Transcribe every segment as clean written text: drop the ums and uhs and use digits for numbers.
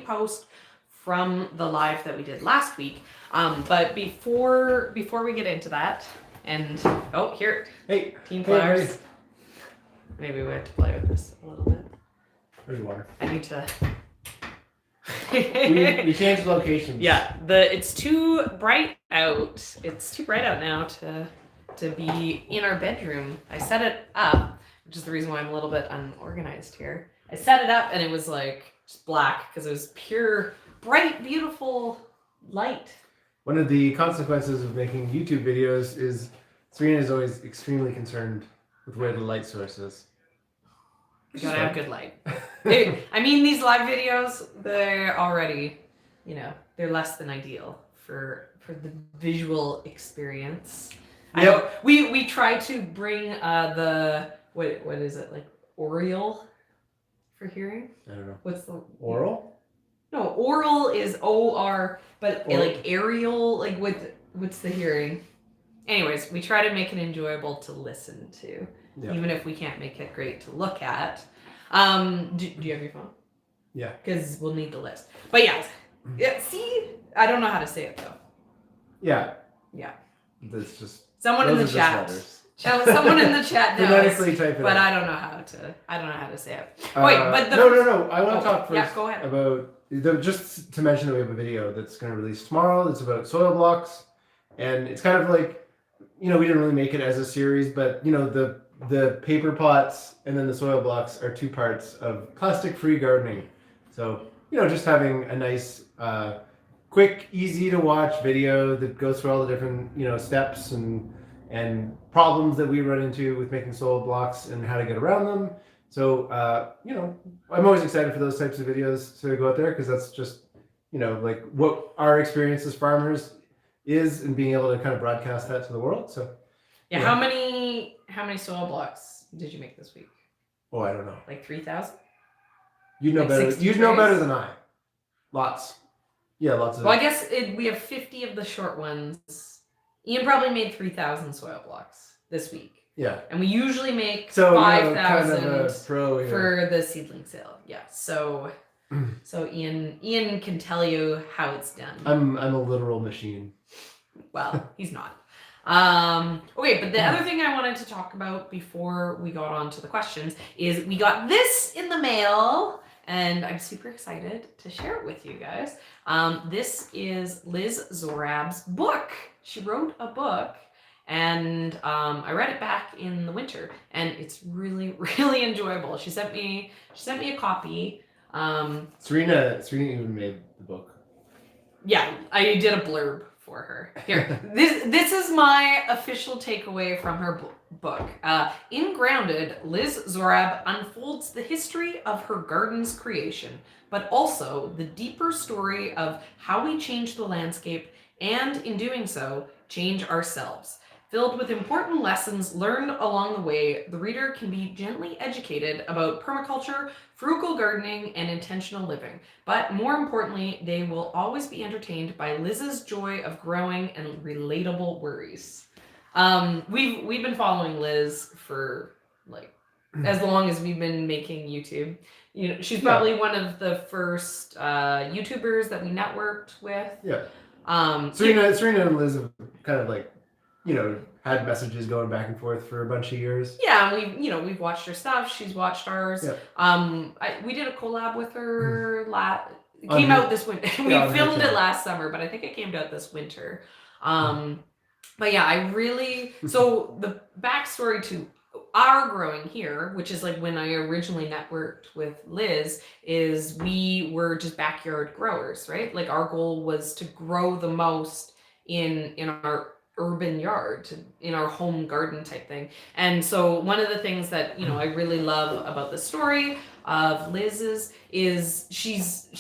post from the live that we did last week. But before we get into that, and here, hey, team flowers. Maybe we have to play with this a little bit. There's water. I need to. we changed locations. Yeah, it's too bright out. It's too bright out now to be in our bedroom. I set it up, which is the reason why I'm a little bit unorganized here. I set it up and it was like just black because it was pure, bright, beautiful light. One of the consequences of making YouTube videos is Serena is always extremely concerned with where the light source is. You gotta have good light. I mean, these live videos, they're already, they're less than ideal for the visual experience. Yep. We try to bring the what is it, like oral for hearing? I don't know. What's the oral? No, oral is OR, but Oral. like aerial, like what's the hearing? Anyways, we try to make it enjoyable to listen to, even if we can't make it great to look at. Do you have your phone? Yeah. Because we'll need the list. But yeah, see, I don't know how to say it though. Yeah. Yeah. That's just someone in the chat. Someone in the chat knows. Phonetically type it but out. I don't know how to say it. Wait, but no. I want to talk first. Yeah, go ahead. About just to mention that we have a video that's going to release tomorrow. It's about soil blocks, and it's kind of like, we didn't really make it as a series, but the paper pots and then the soil blocks are two parts of plastic-free gardening. So, just having a nice, quick, easy to watch video that goes through all the different, steps and problems that we run into with making soil blocks and how to get around them. So, I'm always excited for those types of videos to go out there because that's just, like what our experience as farmers is and being able to kind of broadcast that to the world. So, yeah. How many soil blocks did you make this week? Oh, I don't know. Like 3,000? You'd know better. You'd know better than I. Lots. Yeah, lots of. Well, I guess we have 50 of the short ones. Ian probably made 3,000 soil blocks this week. Yeah. And we usually make 5,000 for the seedling sale. Yeah. So Ian can tell you how it's done. I'm a literal machine. Well, he's not. Okay, but the other thing I wanted to talk about before we got on to the questions is we got this in the mail, and I'm super excited to share it with you guys. This is Liz Zorab's book. She wrote a book, and I read it back in the winter, and it's really, really enjoyable. She sent me a copy. Serena even made the book. Yeah, I did a blurb for her. Here, this is my official takeaway from her book. In Grounded, Liz Zorab unfolds the history of her garden's creation, but also the deeper story of how we change the landscape and, in doing so, change ourselves. Filled with important lessons learned along the way, the reader can be gently educated about permaculture, frugal gardening, and intentional living. But more importantly, they will always be entertained by Liz's joy of growing and relatable worries. We've been following Liz for like as long as we've been making YouTube. She's probably one of the first YouTubers that we networked with. Yeah. Serena and Liz have kind of like, had messages going back and forth for a bunch of years. Yeah, we've watched her stuff. She's watched ours. Yeah. We did a collab with her. It came out this winter. We filmed it last summer, but I think it came out this winter. But yeah, so the backstory to our growing here, which is like when I originally networked with Liz, is we were just backyard growers, right? Like our goal was to grow the most in our urban yard, in our home garden type thing. And so one of the things that I really love about the story of Liz's is she's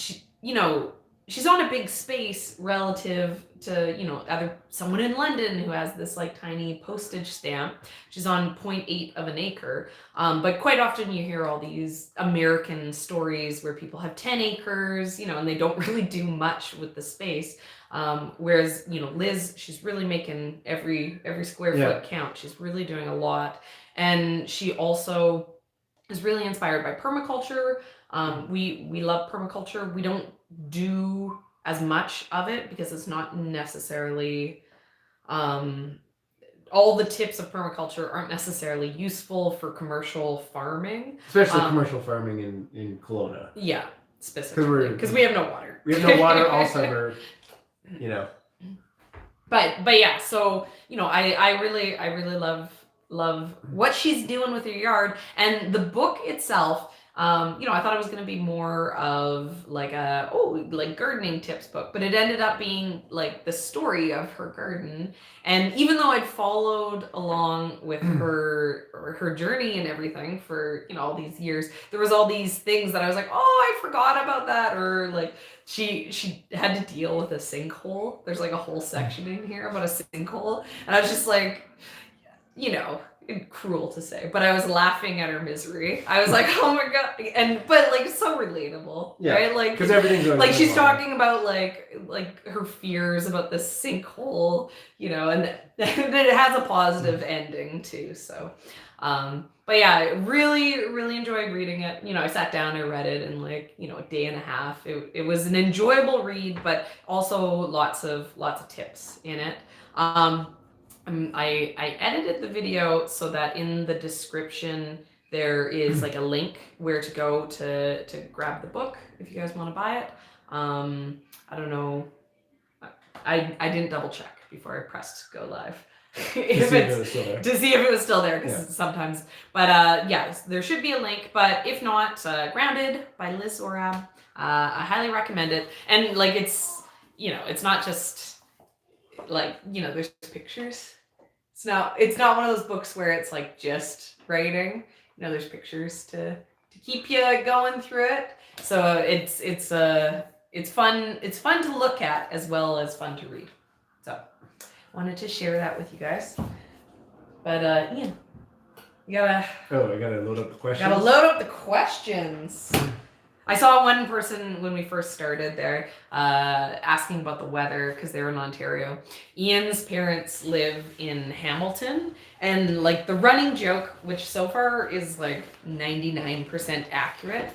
on a big space relative to someone in London who has this like tiny postage stamp. She's on 0.8 of an acre, but quite often you hear all these American stories where people have 10 acres, and they don't really do much with the space. Whereas, Liz, she's really making every square foot count. She's really doing a lot. And she also is really inspired by permaculture. We love permaculture. We don't do as much of it because it's not necessarily all the tips of permaculture aren't necessarily useful for commercial farming. Especially commercial farming in Kelowna. Yeah, specifically. Because we have no water. We have no water all summer, you know. But yeah, so, you know, I really love what she's doing with her yard. And the book itself, you know, I thought it was going to be more of like like gardening tips book, but it ended up being like the story of her garden. And even though I'd followed along with her journey and everything for, you know, all these years, there was all these things that I was like, oh, I forgot about that. Or like she had to deal with a sinkhole. There's like a whole section in here about a sinkhole. And I was just like, you know, cruel to say, but I was laughing at her misery. I was like, oh my god, but like so relatable, right? Like, because everything's like she's talking about like her fears about this sinkhole, you know, and it has a positive ending too. So, but yeah, I really enjoyed reading it. You know, I sat down, I read it in like, you know, a day and a half. It was an enjoyable read, but also lots of tips in it. I edited the video so that in the description there is like a link where to go to grab the book if you guys want to buy it. I don't know. I didn't double check before I pressed go live to see if it was still there because sometimes. But yes, there should be a link. But if not, Grounded by Liz Orab. I highly recommend it. And like it's, you know, it's not just like, you know, there's pictures. It's not one of those books where it's like just writing. You know, there's pictures to keep you going through it. So it's fun to look at as well as fun to read. So wanted to share that with you guys. But Ian, you gotta I gotta load up the questions. Gotta load up the questions. I saw one person when we first started there asking about the weather because they were in Ontario. Ian's parents live in Hamilton, and like the running joke, which so far is like 99% accurate,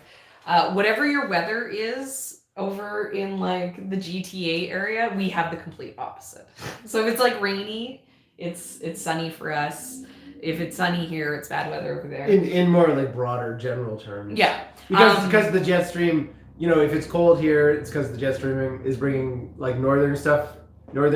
whatever your weather is over in like the GTA area, we have the complete opposite. So if it's like rainy, it's sunny for us. If it's sunny here, it's bad weather over there. In more like broader general terms. Yeah. Because the jet stream, you know, if it's cold here, it's because the jet stream is bringing like northern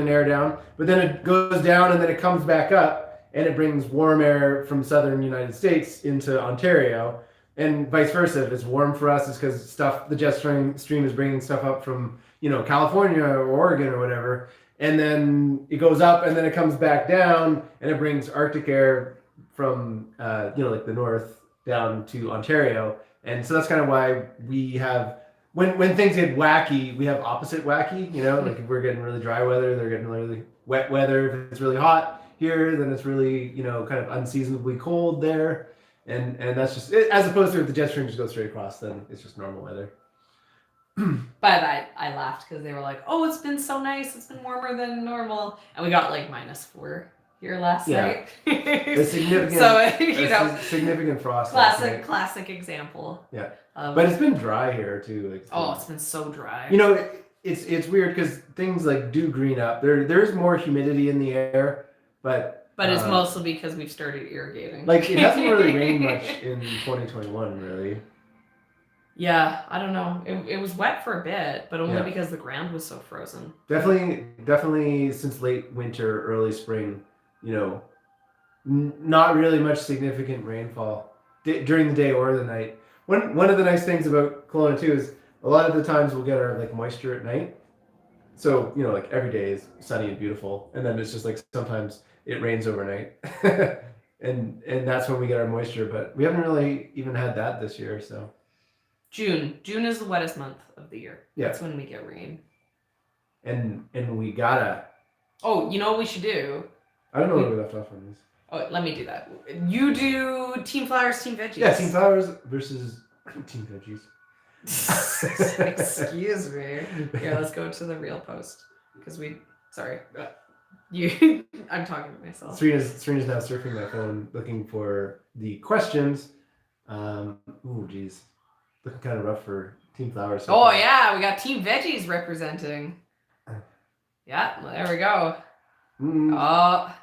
air down. But then it goes down and then it comes back up and it brings warm air from southern United States into Ontario. And vice versa. If it's warm for us, it's because the jet stream is bringing stuff up from, you know, California or Oregon or whatever. And then it goes up and then it comes back down and it brings Arctic air from, you know, like the north down to Ontario. And so that's kind of why we have, when things get wacky, we have opposite wacky, you know, like if we're getting really dry weather, they're getting really wet weather. If it's really hot here, then it's really, you know, kind of unseasonably cold there. And that's just, as opposed to if the jet stream just goes straight across, then it's just normal weather. But I laughed because they were like, oh, it's been so nice. It's been warmer than normal. And we got like -4 here last night. A significant, so, you know, significant frost. Classic example. Yeah. But it's been dry here too. Like, it's been so dry. You know, it's weird because things like do green up. There's more humidity in the air, but it's mostly because we've started irrigating. Like it hasn't really rained much in 2021, really. Yeah, I don't know. It was wet for a bit, but only because the ground was so frozen. Definitely since late winter, early spring, you know, not really much significant rainfall during the day or the night. One of the nice things about Kelowna too is a lot of the times we'll get our like moisture at night. So, you know, like every day is sunny and beautiful, and then it's just like sometimes it rains overnight. and that's when we get our moisture, but we haven't really even had that this year, so. June is the wettest month of the year. Yeah. That's when we get rain. And we gotta. Oh, you know what we should do? I don't know where we left off on this. Oh, let me do that. You do Team Flowers, Team Veggies. Yeah, Team Flowers versus Team Veggies. Excuse me. Here, let's go to the real post. Because I'm talking to myself. Serena's now surfing my phone looking for the questions. Ooh, geez. looking kind of rough for Team Flowers. Oh yeah, we got Team Veggies representing. Yeah, there we go. Oh,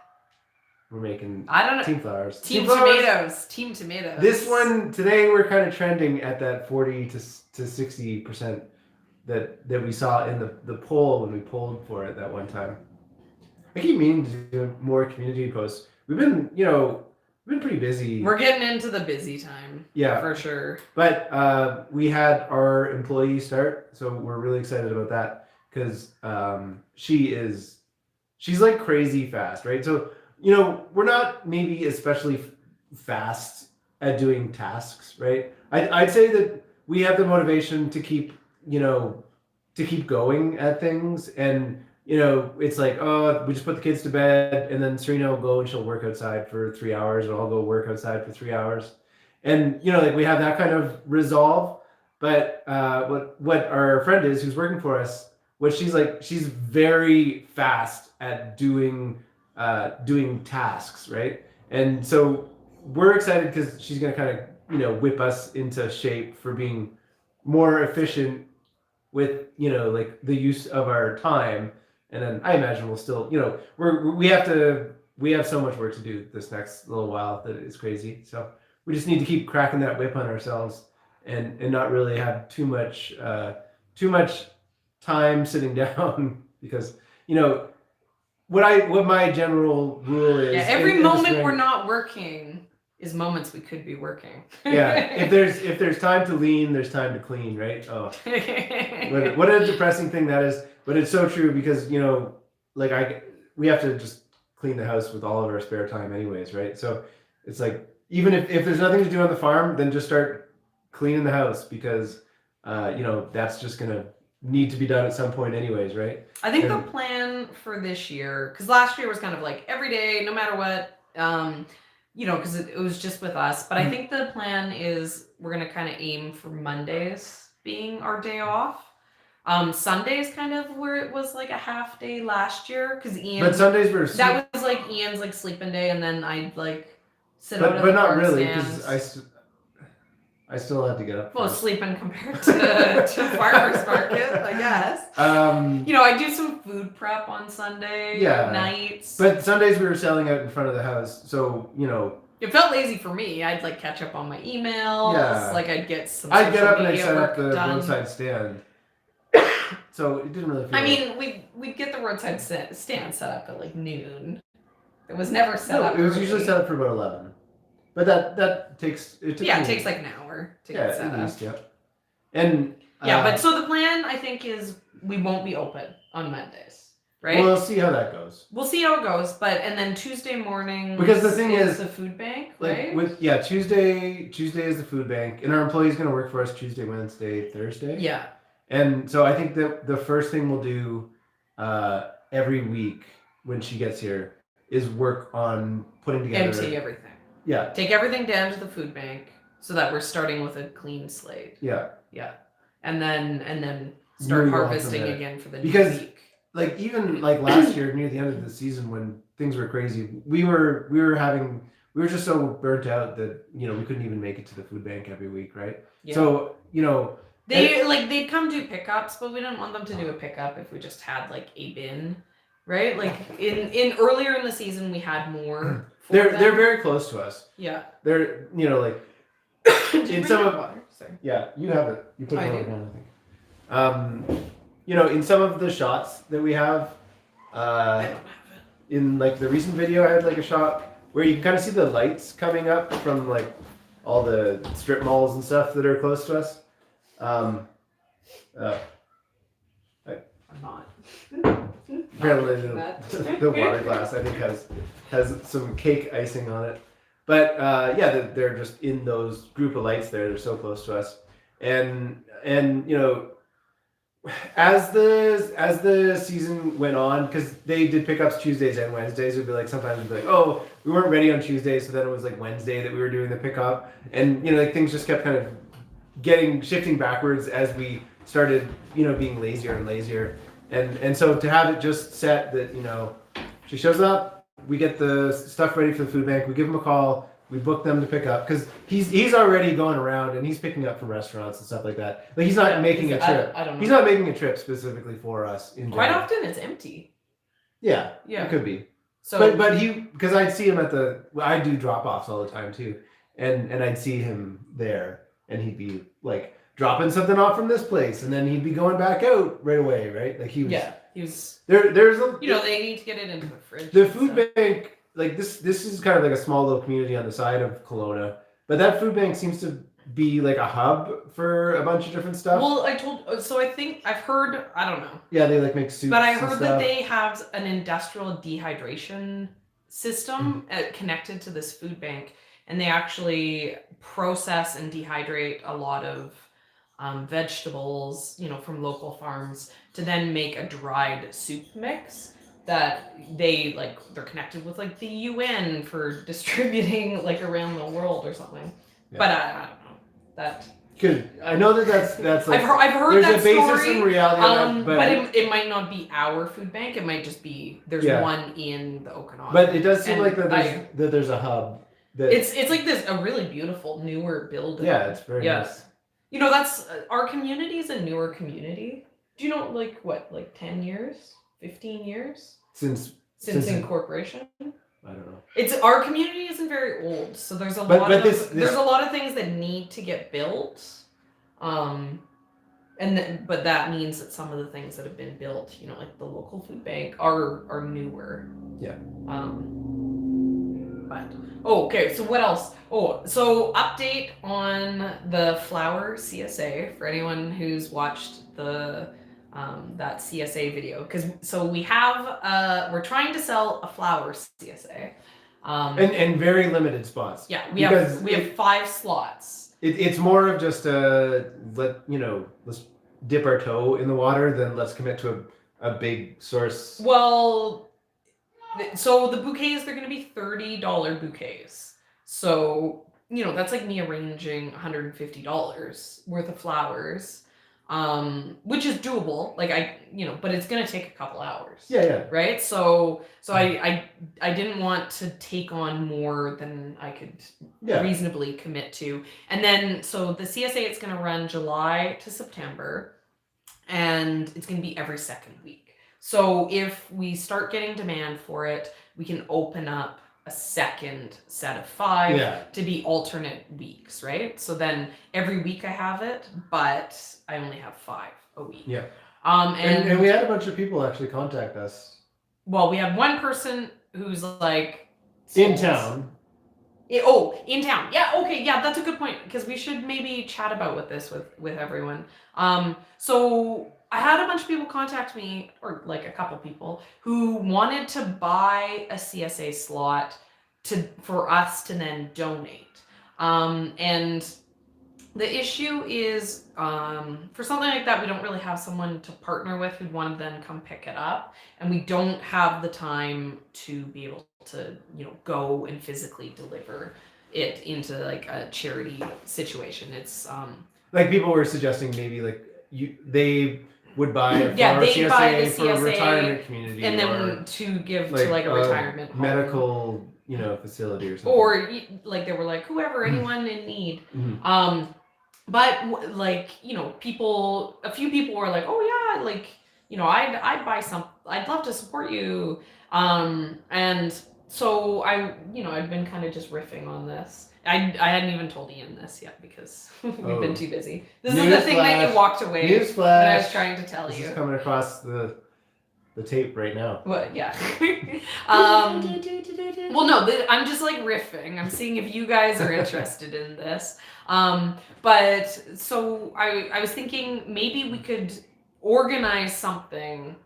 we're making. I don't know. Team Flowers. Team Tomatoes. Team Tomatoes. This one today, we're kind of trending at that 40 to 60% that we saw in the poll when we polled for it that one time. I keep meaning to do more community posts. We've been pretty busy. We're getting into the busy time. Yeah, for sure. But we had our employee start, so we're really excited about that because she's like crazy fast, right? So we're not maybe especially fast at doing tasks, right? I'd say that we have the motivation to keep going at things, and it's like, oh, we just put the kids to bed, and then Serena will go and she'll work outside for 3 hours, or I'll go work outside for 3 hours, and like we have that kind of resolve. But what our friend is, who's working for us, what she's like, she's very fast at doing tasks, right? And so we're excited because she's going to kind of whip us into shape for being more efficient with like the use of our time. And then I imagine we'll still we have so much work to do this next little while that it's crazy. So we just need to keep cracking that whip on ourselves and not really have too much time sitting down because what my general rule is. Yeah, every moment we're not working is moments we could be working. Yeah, if there's time to lean, there's time to clean, right? Oh, what a depressing thing that is. But it's so true because we have to just clean the house with all of our spare time, anyways, right? So it's like even if there's nothing to do on the farm, then just start cleaning the house because that's just gonna need to be done at some point, anyways, right? I think the plan for this year, because last year was kind of like every day, no matter what. Because it was just with us. But I think the plan is we're going to kind of aim for Mondays being our day off. Sundays kind of where it was like a half day last year. Because But Sundays were... That was like Ian's like sleeping day, and then I'd like sit out at But not really, because I still had to get up. Well, sleeping compared to farmer's market, I guess. I do some food prep on Sunday nights. But Sundays we were selling out in front of the house, so it felt lazy for me. I'd like catch up on my emails. Yeah. Like I'd get some. I'd get up and I'd set up the roadside stand. So it didn't really feel. I mean, we'd get the roadside stand set up at like noon. It was never set up. It was usually set up for about 11. But that takes... It takes like an hour to get set up. Least, yeah. And... but so the plan, I think, is we won't be open on Mondays, right? Well, we'll see how that goes. We'll see how it goes, and then Tuesday morning... Because the thing is... the food bank, right? Tuesday is the food bank, and our employee's going to work for us Tuesday, Wednesday, Thursday. Yeah. And so I think that the first thing we'll do every week when she gets here is work on putting together... Empty everything. Yeah. Take everything down to the food bank so that we're starting with a clean slate. Yeah. Yeah. And then start harvesting again for the new week. Like even like last year near the end of the season when things were crazy, we were just so burnt out that we couldn't even make it to the food bank every week, right? Yeah. So, they'd come do pickups, but we didn't want them to do a pickup if we just had like a bin. Right? Like in earlier in the season we had more. They're very close to us. Yeah. They're like in some of water. Sorry. Yeah, you have it. You put it on, I think. In some of the shots that we have, I don't have it. In like the recent video, I had like a shot where you can kind of see the lights coming up from like all the strip malls and stuff that are close to us. I'm not. Apparently the water glass I think has some cake icing on it, but they're just in those group of lights there. They're so close to us, and as the season went on, because they did pickups Tuesdays and Wednesdays, it'd be like sometimes it'd be like, oh, we weren't ready on Tuesday, so then it was like Wednesday that we were doing the pickup, and things just kept kind of shifting backwards as we started being lazier and lazier. And so to have it just set that, she shows up, we get the stuff ready for the food bank, we give them a call, We book them to pick up because he's already going around and he's picking up from restaurants and stuff like that. Like he's not making a trip. I don't know. He's not making a trip specifically for us. Quite often it's empty. Yeah, yeah, it could be. So, but he, because I'd see him I do drop offs all the time too, and I'd see him there, and he'd be like dropping something off from this place, and then he'd be going back out right away, right? Like he was there's a they need to get it into the fridge. The food bank, like this is kind of like a small little community on the side of Kelowna, but that food bank seems to be like a hub for a bunch of different stuff. Well, I think I've heard, I don't know. Yeah, they like make soups. But I heard that they have an industrial dehydration system connected to this food bank, and they actually process and dehydrate a lot of vegetables, from local farms to then make a dried soup mix that they're connected with like the UN for distributing like around the world or something. Yeah. But I don't know that. Good. I know that's like I've heard there's that a basis story, in reality on that, but it might not be our food bank. It might just be there's one in the Okanagan. But it does seem like that there's a hub. It's like a really beautiful newer building. Yeah, it's very nice. That's our community is a newer community. Do you know 10 years, 15 years since incorporation? I don't know. It's our community isn't very old, so there's a lot of things that need to get built, but that means that some of the things that have been built, like the local food bank, are newer. Yeah. Okay. So what else? So update on the flower CSA for anyone who's watched the. That CSA video so we have we're trying to sell a flower CSA and very limited spots. Yeah, we have 5 slots. It's more of just let's dip our toe in the water than let's commit to a big source. Well, so the bouquets, they're going to be $30 bouquets, so that's like me arranging $150 worth of flowers. Which is doable, but it's gonna take a couple hours. Yeah. Right. So I didn't want to take on more than I could reasonably commit to, and then so the CSA it's gonna run July to September, and it's gonna be every second week. So if we start getting demand for it, we can open up a second set of 5 to be alternate weeks, right? So then every week I have it, but I only have 5 a week. Yeah. And we had a bunch of people actually contact us. Well, we have one person who's like in town. In town. Yeah. Okay. Yeah, that's a good point because we should maybe chat about this with everyone. So I had a bunch of people contact me, or like a couple people, who wanted to buy a CSA slot for us to then donate. And the issue is, for something like that, we don't really have someone to partner with who'd want to then come pick it up, and we don't have the time to be able to, go and physically deliver it into like a charity situation. It's like people were suggesting maybe they would buy a CSA for a retirement community, and then to give to like a retirement home. Medical, facility or something. Or they were like anyone in need. Mm-hmm. But a few people were like, oh yeah, I'd buy some. I'd love to support you. And so I've been kind of just riffing on this. I hadn't even told Ian this yet because we've been too busy. This is the thing that you walked away that I was trying to tell you. This is coming across the tape right now. Well, yeah. Well, no, I'm just riffing. I'm seeing if you guys are interested in this. But so I was thinking maybe we could organize something,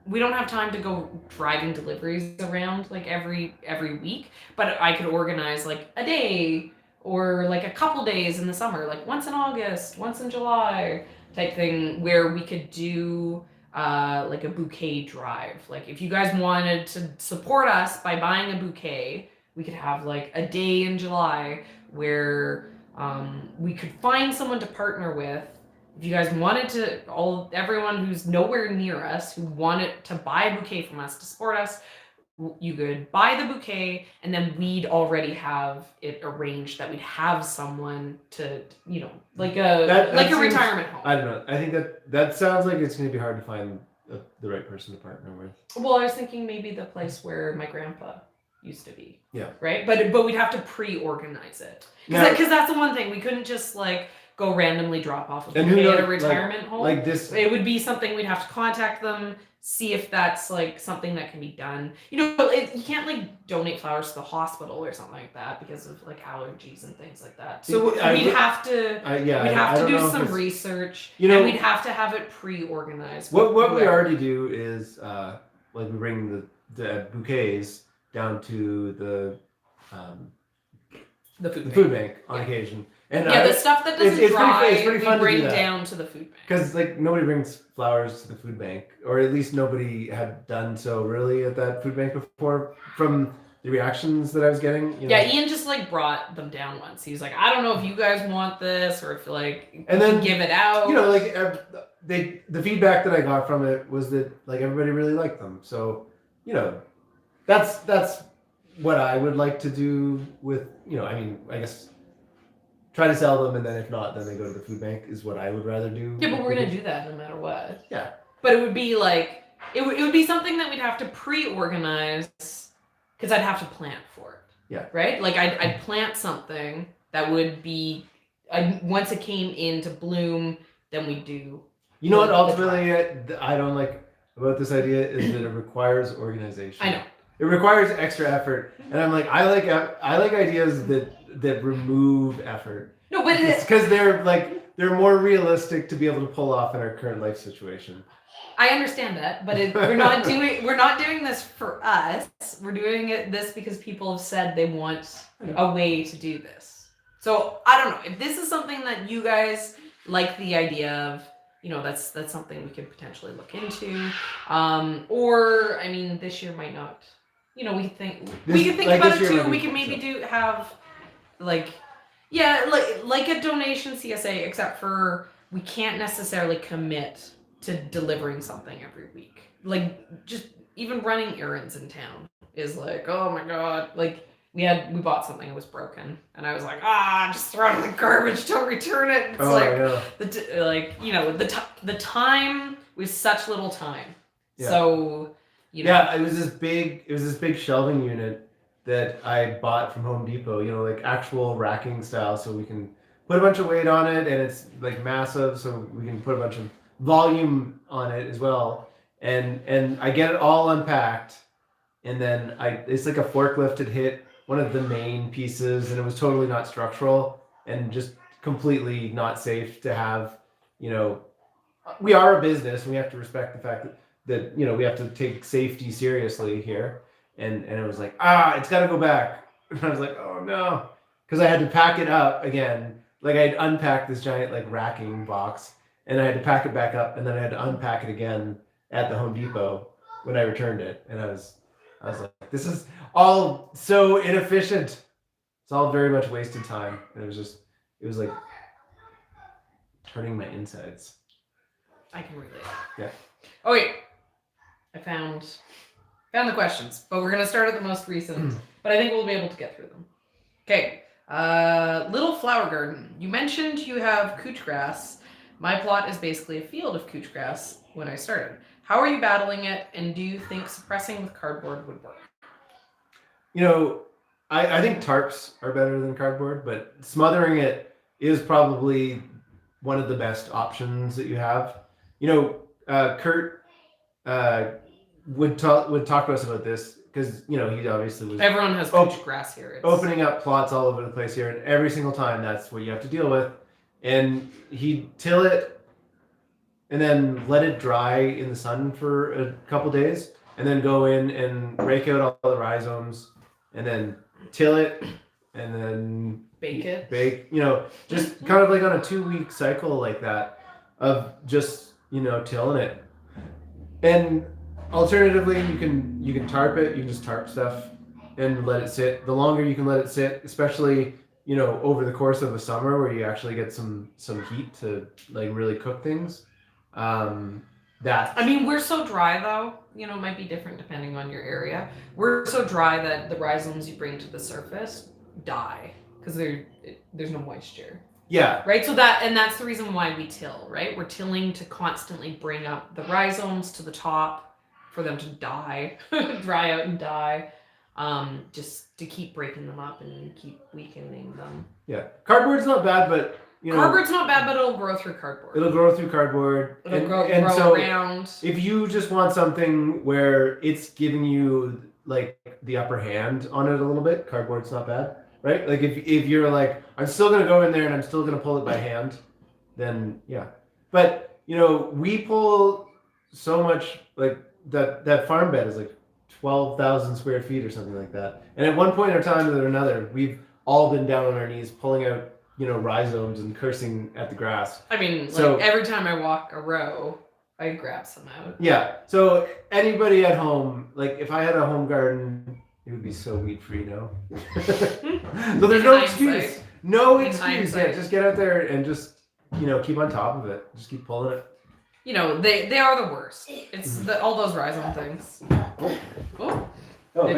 we don't have time to go driving deliveries around every week, but I could organize a day or a couple days in the summer, once in August, once in July type thing, where we could do a bouquet drive. If you guys wanted to support us by buying a bouquet, we could have a day in July where we could find someone to partner with. If you guys wanted to, everyone who's nowhere near us, who wanted to buy a bouquet from us to support us, you could buy the bouquet, and then we'd already have it arranged that we'd have someone to, like a retirement home. I don't know. I think that sounds like it's going to be hard to find the right person to partner with. Well, I was thinking maybe the place where my grandpa used to be. Yeah. Right? But we'd have to pre-organize it. Because that's the one thing. We couldn't just go randomly drop off a bouquet at a retirement home. Like this. It would be something we'd have to contact them, see if that's something that can be done. You can't donate flowers to the hospital or something like that because of allergies and things like that. So we'd have to do some research, and we'd have to have it pre-organized. What we already do is we bring the bouquets down to the food bank on occasion. And the stuff that doesn't dry, it's pretty fun we bring to do down to the food bank. Because nobody brings flowers to the food bank, or at least nobody had done so really at that food bank before. From the reactions that I was getting, Yeah, Ian just brought them down once. He was like, I don't know if you guys want this or if and then give it out. The feedback that I got from it was that everybody really liked them. So that's what I would like to do with I guess. Try to sell them, and then if not, then they go to the food bank is what I would rather do. Yeah, but we're gonna do that no matter what. Yeah. But it would be it would be something that we'd have to pre-organize because I'd have to plant for it. Yeah. Right? I'd plant something that would be once it came into bloom, then we do. You know what? Ultimately, I don't like about this idea is that it requires organization. I know. It requires extra effort, and I'm I like ideas that remove effort. No, but it's because they're more realistic to be able to pull off in our current life situation. I understand that, but we're not doing this for us. We're doing this because people have said they want a way to do this. So I don't know if this is something that you guys like the idea of. That's something we could potentially look into. Or this year might not. We can think about it too. We can maybe have a donation CSA, except for we can't necessarily commit to delivering something every week. Just even running errands in town is oh my god. We bought something that was broken, and I was just throw it in the garbage, don't return it. It's the time was such little time. Yeah. So it was this big shelving unit that I bought from Home Depot, actual racking style, so we can put a bunch of weight on it, and it's massive, so we can put a bunch of volume on it as well. And I get it all unpacked, and then it's like a forklift had hit one of the main pieces, and it was totally not structural and just completely not safe to have. We are a business, and we have to respect the fact that we have to take safety seriously here. And it was it's got to go back. And I was oh no, because I had to pack it up again. I'd unpacked this giant racking box, and I had to pack it back up, and then I had to unpack it again at the Home Depot when I returned it. And I was this is all so inefficient. It's all very much wasted time. And it was turning my insides. I can relate. Yeah. Oh wait, I found the questions, but we're gonna start at the most recent. But I think we'll be able to get through them. Okay. Little flower garden. You mentioned you have couch grass. My plot is basically a field of couch grass when I started. How are you battling it, and do you think suppressing with cardboard would work? I think tarps are better than cardboard, but smothering it is probably one of the best options that you have. Kurt would talk to us about this because he obviously was. Everyone has couch grass here. Opening up plots all over the place here, and every single time that's what you have to deal with. And he'd till it, and then let it dry in the sun for a couple days, and then go in and rake out all the rhizomes, and then till it, and then bake. Just kind of on a 2-week cycle like that of just tilling it. And alternatively, you can tarp it. You can just tarp stuff and let it sit. The longer you can let it sit, especially over the course of a summer where you actually get some heat to really cook things, that. I mean, we're so dry though. You know, it might be different depending on your area. We're so dry that the rhizomes you bring to the surface die because there's no moisture. Yeah. Right. So that's the reason why we till. Right. We're tilling to constantly bring up the rhizomes to the top for them to die, dry out and die. Just to keep breaking them up and keep weakening them. Yeah. Cardboard's not bad, but cardboard's not bad, but it'll grow through cardboard. It'll grow through cardboard. It'll grow so around. If you just want something where it's giving you like the upper hand on it a little bit, cardboard's not bad, right? Like if you're like, I'm still gonna go in there and I'm still gonna pull it by hand, then yeah. But we pull so much, like that farm bed is like 12,000 square feet or something like that. And at one point in time or another, we've all been down on our knees pulling out rhizomes and cursing at the grass. I mean, like every time I walk a row, I grab some out. Yeah. So anybody at home, like if I had a home garden, it would be so weed free now. So there's no excuse. No excuse. Yeah, just get out there and just keep on top of it. Just keep pulling it. They are the worst. It's all those rhizome things. Oh. Okay.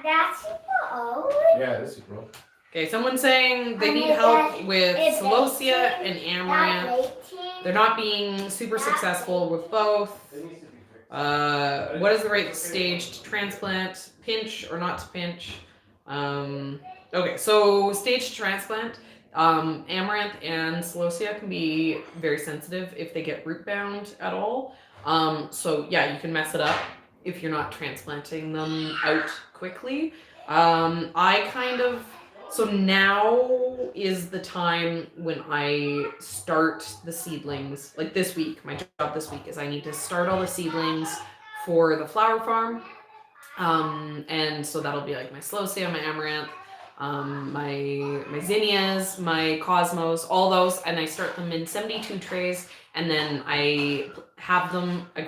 That's super old. Yeah, that's super old. Okay, someone's saying they need help with celosia and amaranth. They're not being super successful with both. What is the right stage to transplant? Pinch or not to pinch? Okay, so stage to transplant. Amaranth and celosia can be very sensitive if they get root bound at all. So yeah, you can mess it up if you're not transplanting them out quickly. So now is the time when I start the seedlings. Like this week, my job this week is I need to start all the seedlings for the flower farm. And so that'll be like my celosia, my amaranth, my zinnias, my cosmos, all those, and I start them in 72 trays, and then I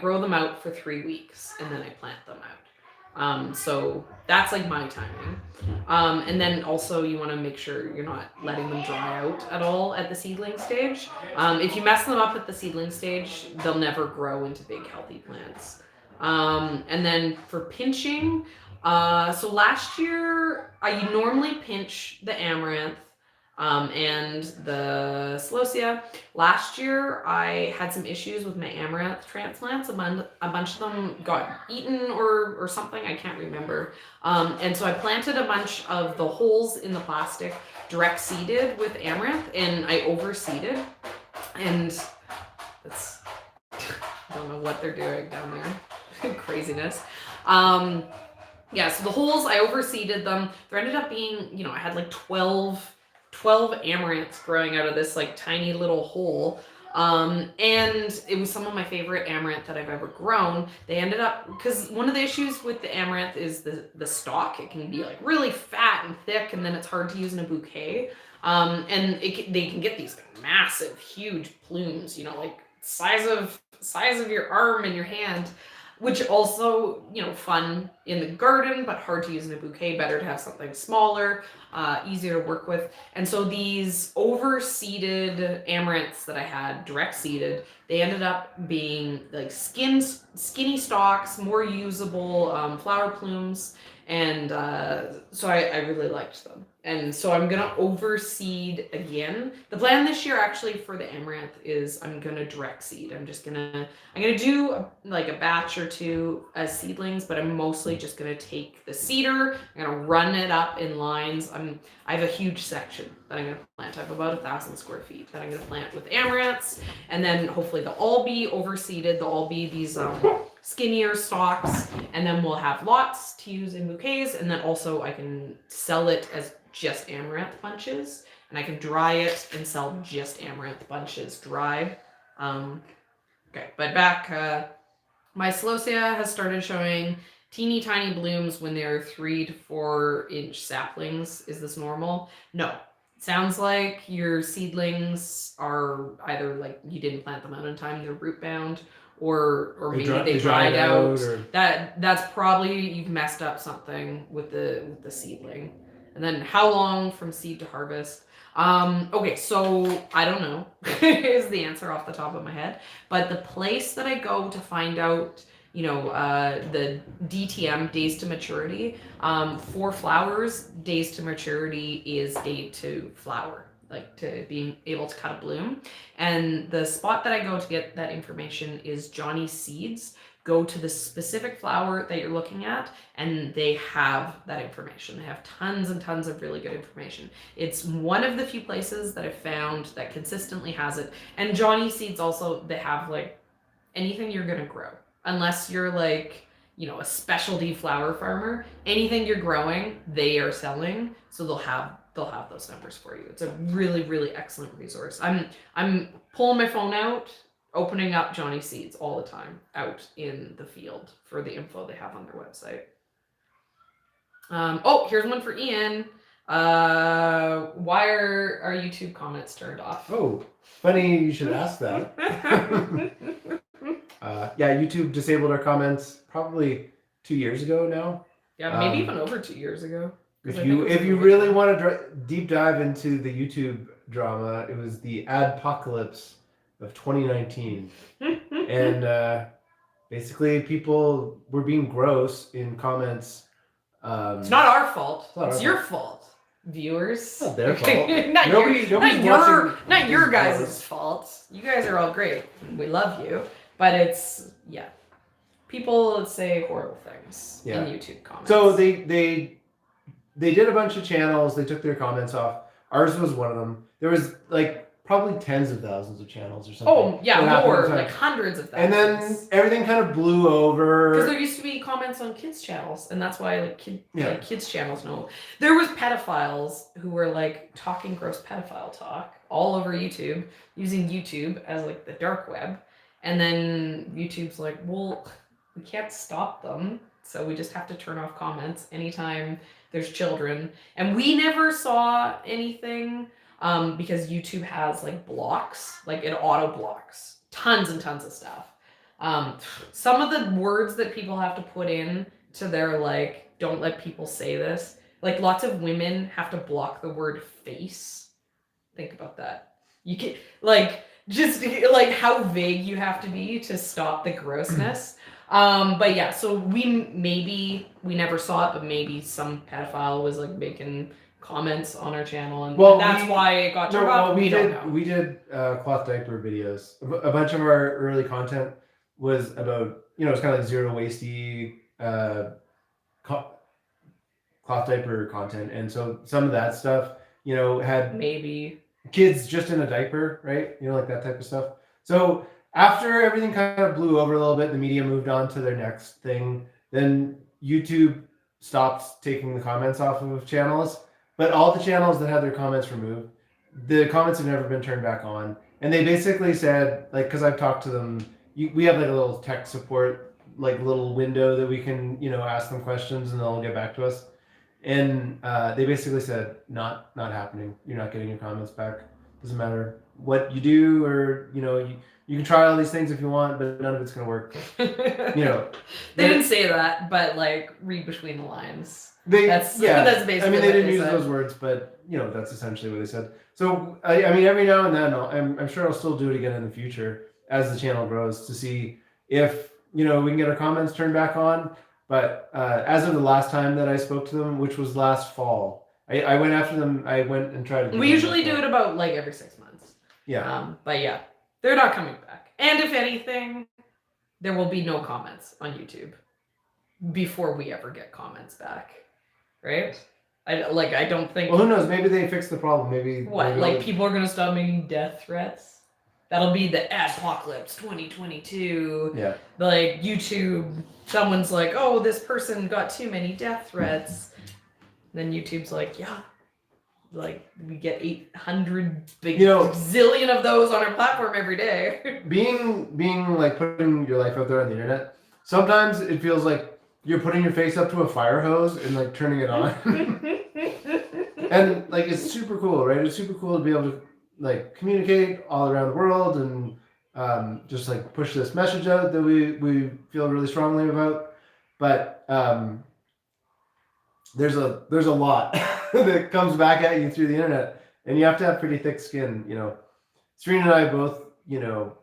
grow them out for 3 weeks, and then I plant them out. So that's like my timing. And then also you want to make sure you're not letting them dry out at all at the seedling stage. If you mess them up at the seedling stage, they'll never grow into big healthy plants. And then for pinching, so last year I normally pinch the amaranth and the celosia. Last year I had some issues with my amaranth transplants. A bunch of them got eaten or something, I can't remember. And so I planted a bunch of the holes in the plastic direct seeded with amaranth, and I overseeded, and I don't know what they're doing down there. Craziness. Yeah, so the holes, I overseeded them. There ended up being, I had like 12 amaranths growing out of this like tiny little hole. And it was some of my favorite amaranth that I've ever grown. They ended up, because one of the issues with the amaranth is the stalk. It can be like really fat and thick, and then it's hard to use in a bouquet. And they can get these like massive, huge plumes, like size of your arm and your hand, which also, fun in the garden, but hard to use in a bouquet. Better to have something smaller, easier to work with. And so these overseeded amaranths that I had, direct seeded, they ended up being like skinny stalks, more usable flower plumes. And so I really liked them. And so I'm going to overseed again. The plan this year actually for the amaranth is I'm going to direct seed. I'm going to do like a batch or two as seedlings, but I'm mostly just going to take the seeder. I'm going to run it up in lines. I have a huge section that I'm going to plant. I have about 1,000 square feet that I'm going to plant with amaranths. And then hopefully they'll all be overseeded. They'll all be these skinnier stalks. And then we'll have lots to use in bouquets. And then also I can sell it as just amaranth bunches, and I can dry it and sell just amaranth bunches dried. Okay, but back, my celosia has started showing teeny tiny blooms when they're 3 to 4 inch saplings. Is this normal? No. Sounds like your seedlings are either like you didn't plant them out in time, they're root bound, or maybe they dried out. That's probably you've messed up something with the seedling. And then how long from seed to harvest? Okay, so I don't know is the answer off the top of my head, but the place that I go to find out, the DTM, days to maturity, for flowers, days to maturity is day to flower, like to being able to cut a bloom. And the spot that I go to get that information is Johnny's Seeds. Go to the specific flower that you're looking at, and they have that information. They have tons and tons of really good information. It's one of the few places that I've found that consistently has it. And Johnny Seeds also, they have like anything you're gonna grow, unless you're like, a specialty flower farmer. Anything you're growing, they are selling, so they'll have those numbers for you. It's a really, really excellent resource. I'm pulling my phone out, opening up Johnny Seeds all the time out in the field for the info they have on their website. Here's one for Ian. Why are our YouTube comments turned off? Oh, funny you should ask that. YouTube disabled our comments probably 2 years ago now. Yeah, maybe even over 2 years ago. If you really want to deep dive into the YouTube drama, it was the adpocalypse of 2019. And basically people were being gross in comments. It's not our fault. It's your fault, viewers. It's not their fault. not your guys' fault. You guys are all great. We love you. But it's, people say horrible things in YouTube comments. So they did a bunch of channels. They took their comments off. Ours was one of them. There was probably tens of thousands of channels or something. Oh, yeah, more, like hundreds of thousands. And then everything kind of blew over. Because there used to be comments on kids' channels, and that's why kids' channels know. There was pedophiles who were talking gross pedophile talk all over YouTube, using YouTube as the dark web. And then YouTube's like, well, we can't stop them, so we just have to turn off comments anytime there's children. And we never saw anything because YouTube has blocks, it auto blocks tons and tons of stuff. Some of the words that people have to put in to their don't let people say this. Lots of women have to block the word face. Think about that. You can just how vague you have to be to stop the grossness. But yeah, so we never saw it, but maybe some pedophile was making comments on our channel, and that's why it got turned off. We did cloth diaper videos. A bunch of our early content was about, it's kind of zero wasty cloth diaper content, and so some of that stuff, had maybe kids just in a diaper, right? That type of stuff. So after everything kind of blew over a little bit, the media moved on to their next thing. Then YouTube stopped taking the comments off of channels, but all the channels that had their comments removed, the comments have never been turned back on. And they basically said, because I've talked to them, we have a little tech support, little window that we can, ask them questions and they'll get back to us. And they basically said, not happening. You're not getting your comments back. Doesn't matter what you do, or you can try all these things if you want, but none of it's gonna work. They didn't say that, but read between the lines. That's basically. I mean, they didn't use those words, but that's essentially what they said. So I mean, every now and then, I'm sure I'll still do it again in the future as the channel grows to see if we can get our comments turned back on. But as of the last time that I spoke to them, which was last fall, I went after them. I went and tried to. We usually do it about every 6 months. Yeah. But yeah, they're not coming back. And if anything, there will be no comments on YouTube before we ever get comments back, right? I don't think. Well, who knows? Maybe they fixed the problem. Maybe people are gonna stop making death threats. That'll be the apocalypse 2022. Yeah. YouTube, someone's like, oh, this person got too many death threats. Then YouTube's like, yeah. We get 800 zillion of those on our platform every day. Being putting your life out there on the internet, sometimes it feels like you're putting your face up to a fire hose and turning it on. And it's super cool, right? It's super cool to be able to communicate all around the world and just push this message out that we feel really strongly about. But there's a lot that comes back at you through the internet, And you have to have pretty thick skin, Serena and I both,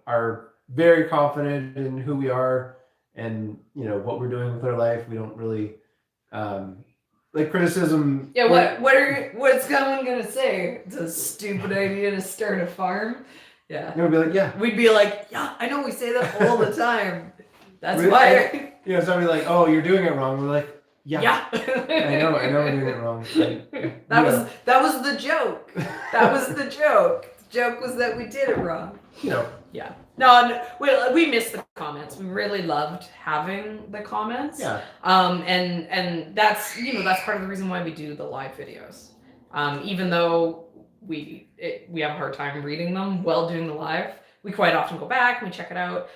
are very confident in who we are and, what we're doing with our life. We don't really, like criticism. Yeah, what's someone gonna say? It's a stupid idea to start a farm. Yeah. We'd be like, yeah. We'd be like, yeah, I know we say that all the time. That's Really? why. Somebody like, oh, you're doing it wrong. We're like, yeah. I know we're doing it wrong. That was the joke. That was the joke. The joke was that we did it wrong. Yeah. No, we missed the comments. We really loved having the comments. Yeah. And that's that's part of the reason why we do the live videos. Even though we have a hard time reading them while doing the live, we quite often go back and we check it out.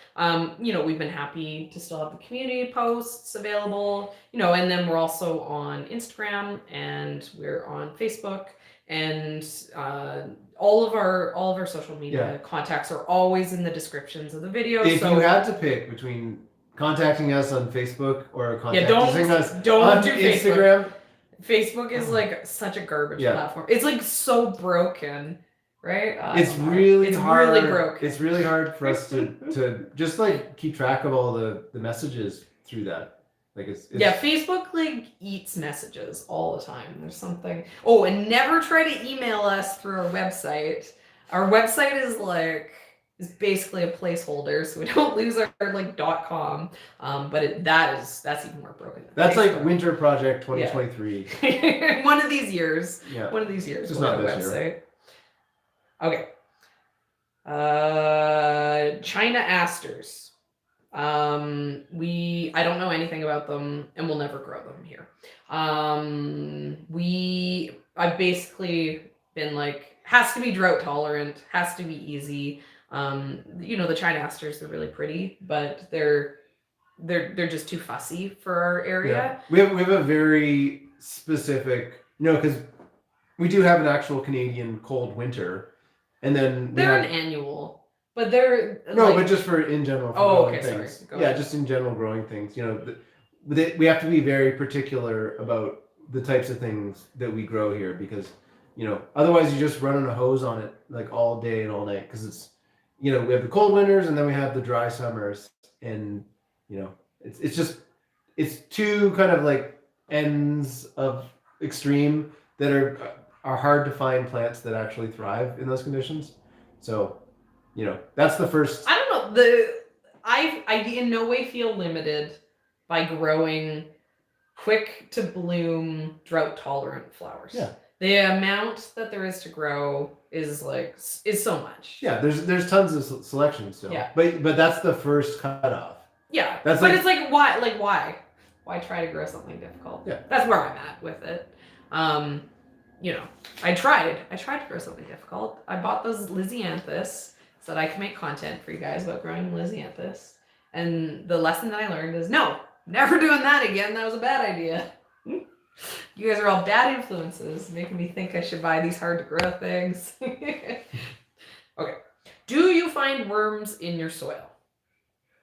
We've been happy to still have the community posts available, and then we're also on Instagram and we're on Facebook, and all of our social media contacts are always in the descriptions of the videos. If you had to pick between contacting us on Facebook or contacting us don't on do Instagram. Facebook is like such a garbage platform. It's like so broken. Right? It's really hard. Really broken. It's really hard for us to just like keep track of all the messages through that. Like it's Facebook like eats messages all the time. There's something. Oh, and never try to email us through our website. Our website is basically a placeholder, so we don't lose our like .com. But that's even more broken. That's Facebook. Like Winter Project 2023. One of these years. Yeah. One of these years. Just not this website. Year. Okay. China asters. I don't know anything about them, and we'll never grow them here. I've basically been like, has to be drought tolerant, has to be easy. The China asters, they're really pretty, but they're just too fussy for our area. Yeah. We have a very specific, because we do have an actual Canadian cold winter. And then they're an annual, but they're but just for in general. Okay, things. Sorry. Go ahead. Just in general growing things. We have to be very particular about the types of things that we grow here because, otherwise you're just running a hose on it like all day and all night because it's, we have the cold winters and then we have the dry summers and, it's two kind of like ends of extreme that are hard to find plants that actually thrive in those conditions. So, that's the first. I don't know. I in no way feel limited by growing quick to bloom, drought tolerant flowers. Yeah. The amount that there is to grow is so much. Yeah, there's tons of selection still. Yeah. But that's the first cutoff. Yeah. It's like why? Why try to grow something difficult? Yeah. That's where I'm at with it. I tried to grow something difficult. I bought those Lysianthus so that I can make content for you guys about growing Lysianthus. And the lesson that I learned is no, never doing that again. That was a bad idea. You guys are all bad influences, making me think I should buy these hard to grow things. Okay. Do you find worms in your soil?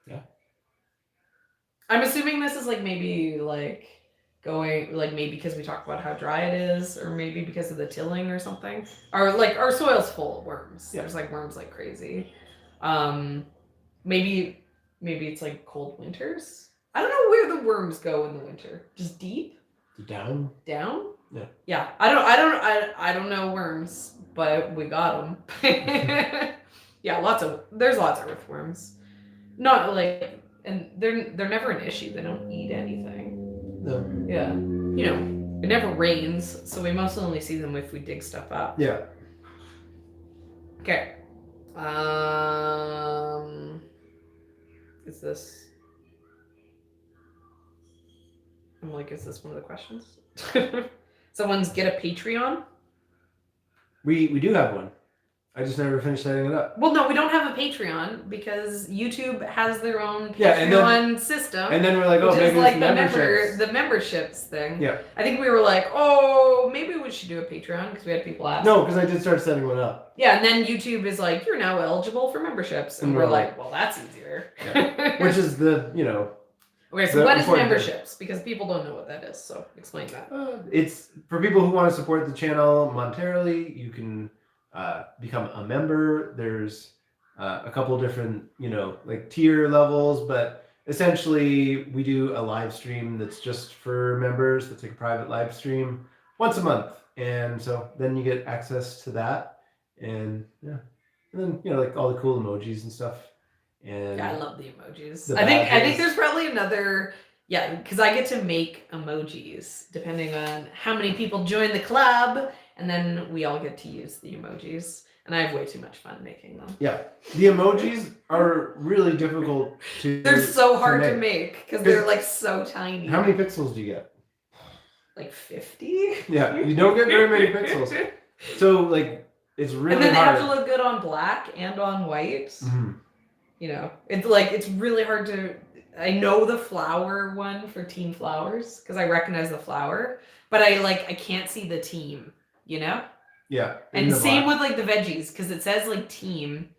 Yeah. I'm assuming this is maybe because we talked about how dry it is, or maybe because of the tilling or something, or our soil's full of worms. Yeah. There's worms like crazy. Maybe it's cold winters. I don't know where the worms go in the winter. Just deep? Down? Yeah. Yeah. I don't know worms, but we got them. Yeah, there's lots of earthworms. Not and they're never an issue. They don't eat anything. No. Yeah. It never rains, so we mostly only see them if we dig stuff up. Yeah. Okay. Is this... is this one of the questions? Someone's get a Patreon? We do have one. I just never finished setting it up. Well, no, we don't have a Patreon because YouTube has their own Patreon system. And then we're like, maybe it's the memberships thing. Yeah. I think we were maybe we should do a Patreon because we had people ask. No, because I did start setting one up. Yeah, and then YouTube is you're now eligible for memberships. And we're like, well, that's easier. Yeah. Which is the, Okay, so what is memberships? Because people don't know what that is, so explain that. It's for people who want to support the channel monetarily. You can become a member. There's a couple different, like tier levels, but essentially we do a live stream that's just for members. That's like a private live stream once a month, and so then you get access to that, and then like all the cool emojis and stuff. And yeah, I love the emojis. I think there's probably another, because I get to make emojis depending on how many people join the club, and then we all get to use the emojis, and I have way too much fun making them. Yeah, the emojis are really difficult to. They're so hard to make because they're like so tiny. How many pixels do you get? Like 50. Yeah, you don't get very many pixels. So like it's really hard. And then they have to look good on black and on white. Mm-hmm. It's really hard to. I know the flower one for team flowers because I recognize the flower, but I can't see the team. Yeah. And same with like the veggies because it says like team.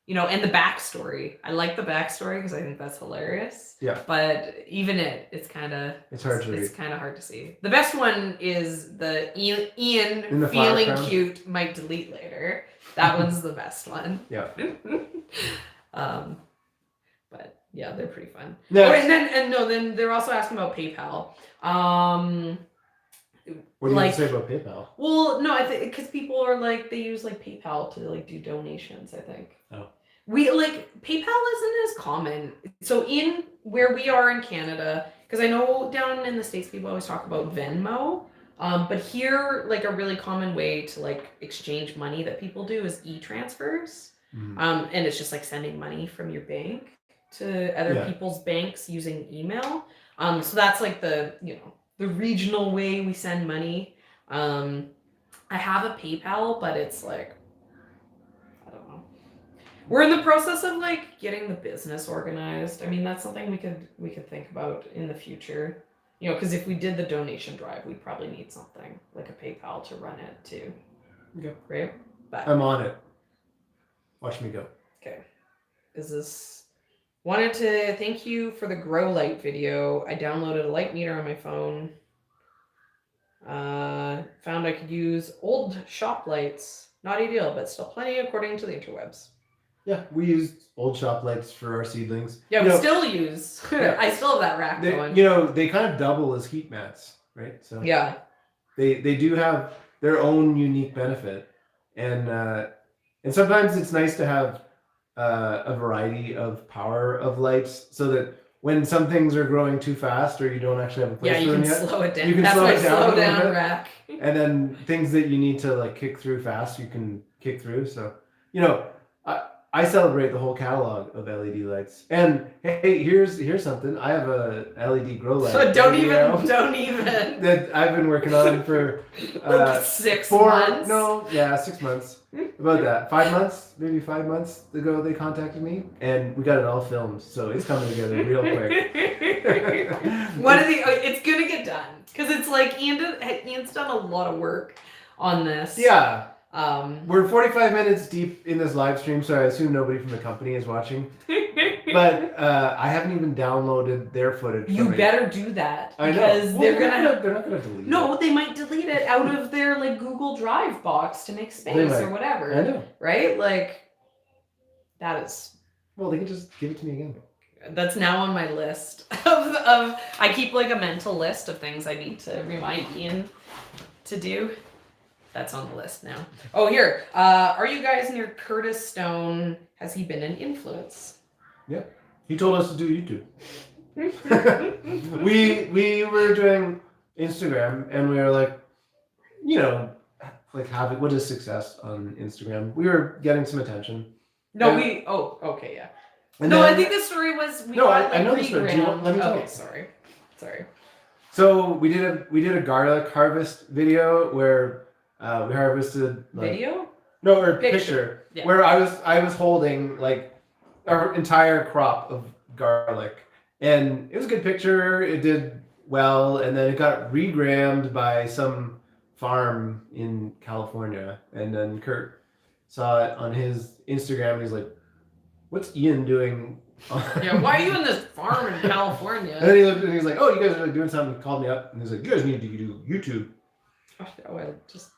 And the backstory. I like the backstory because I think that's hilarious. Yeah. But even it's hard to read. It's kind of hard to see. The best one is the Ian feeling cute might delete later. That one's the best one. Yeah. But yeah, they're pretty fun. No. Then they're also asking about PayPal. What do you say about PayPal? Well, no, I think because people are like they use like PayPal to like do donations. I think. Oh. We PayPal isn't as common. So in where we are in Canada, because I know down in the States people always talk about Venmo. But here, like a really common way to like exchange money that people do is e-transfers. Mm-hmm. And it's just like sending money from your bank to other people's banks using email. So that's like the regional way we send money. I have a PayPal, but it's like, I don't know. We're in the process of like getting the business organized. I mean, that's something we could think about in the future. Because if we did the donation drive, we'd probably need something like a PayPal to run it too. Okay. Right? But I'm on it. Watch me go. Okay. Wanted to thank you for the grow light video. I downloaded a light meter on my phone. Found I could use old shop lights. Not ideal, but still plenty according to the interwebs. Yeah, we used old shop lights for our seedlings. Yeah, we still use. I still have that rack going. They kind of double as heat mats, right? So yeah, they do have their own unique benefit, and sometimes it's nice to have a variety of power of lights, so that when some things are growing too fast or you don't actually have a place for them yet, slow it down. You can That's slow why it down slow down rack. And then things that you need to like kick through fast, you can kick through. So I celebrate the whole catalog of LED lights. And hey, here's something. I have a LED grow light. So don't even. That I've been working on for 6 months. 6 months. About that. 5 months, maybe 5 months ago they contacted me and we got it all filmed. So it's coming together real quick. It's gonna get done. Because it's like Ian's done a lot of work on this. Yeah. We're 45 minutes deep in this live stream, so I assume nobody from the company is watching. But I haven't even downloaded their footage. You better do that. I know. Because they're not gonna delete it. No, they might delete it out of their like Google Drive box to make space or whatever. I know. Right? Like that is. Well, they can just give it to me again. That's now on my list of I keep like a mental list of things I need to remind Ian to do. That's on the list now. Oh, here. Are you guys near Curtis Stone? Has he been an influence? Yeah. He told us to do YouTube. we were doing Instagram and we were like, what is success on Instagram? We were getting some attention. Okay, yeah. I think the story was I know the story. Let me tell you. Sorry. So we did a garlic harvest video where we harvested video? No, or picture. Yeah. Where I was holding like our entire crop of garlic. And it was a good picture. It did well, and then it got regrammed by some farm in California. And then Kurt saw it on his Instagram and he's like, "What's Ian doing Yeah, why are you in this farm in California? And then he looked and he was like, "Oh, you guys are doing something." He called me up and he's like, "You guys need to do YouTube." Oh, I just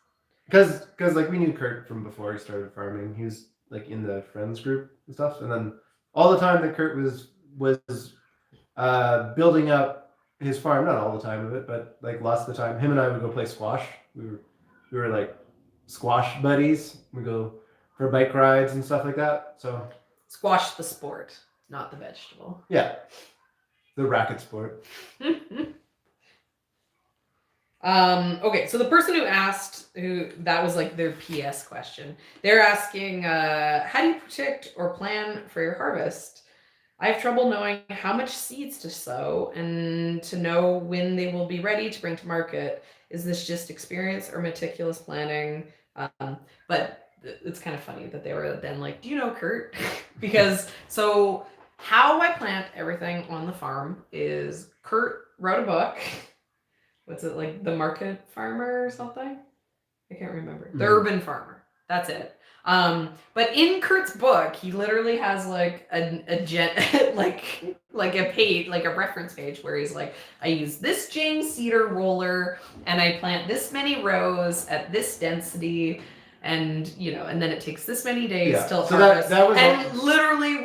Because like we knew Kurt from before he started farming. He was like in the friends group and stuff. And then all the time that Kurt was building up his farm, not all the time of it, but like lots of the time, him and I would go play squash. We were like squash buddies. We go for bike rides and stuff like that. So squash the sport, not the vegetable. yeah, the racket sport. Okay, so the person who asked, that was like their PS question. They're asking, how do you predict or plan for your harvest? I have trouble knowing how much seeds to sow and to know when they will be ready to bring to market. Is this just experience or meticulous planning? But it's kind of funny that they were then like, do you know Kurt? Because so how I plant everything on the farm is Kurt wrote a book. What's it, like The Market Farmer or something? I can't remember. The Urban Farmer. That's it. But in Kurt's book, he literally has like like a page, like a reference page where he's like, I use this James cedar roller and I plant this many rows at this density, and and then it takes this many days till harvest. That was literally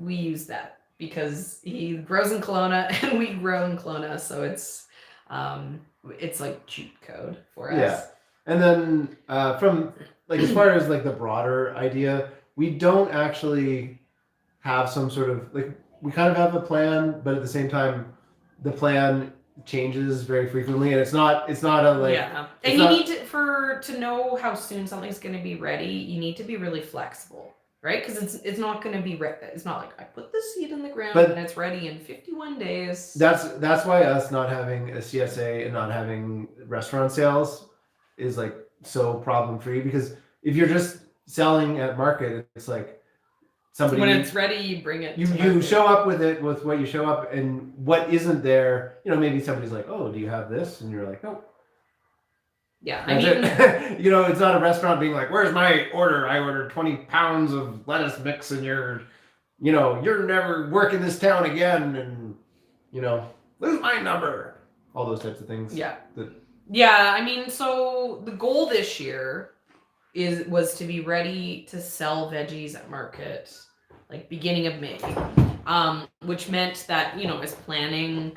we use that because he grows in Kelowna and we grow in Kelowna, so it's like cheat code for us. Yeah. And then from like as far as like the broader idea, we don't actually have some sort of like, we kind of have a plan, but at the same time the plan changes very frequently, and it's not a like, yeah. And you need to know how soon something's going to be ready, you need to be really flexible, right? Because it's not going to be it's not like I put the seed in the ground and it's ready in 51 days. That's why us not having a CSA and not having restaurant sales is like so problem free, because if you're just selling at market, it's like somebody, when it's ready, you bring it. You show up with what you show up, and what isn't there, maybe somebody's like, oh, do you have this? And you're like, no. Yeah, it's not a restaurant being like, where's my order? I ordered 20 pounds of lettuce mix, and you're never working this town again, and lose my number. All those types of things. Yeah. Yeah, so the goal this year was to be ready to sell veggies at market like beginning of May, which meant that I was planting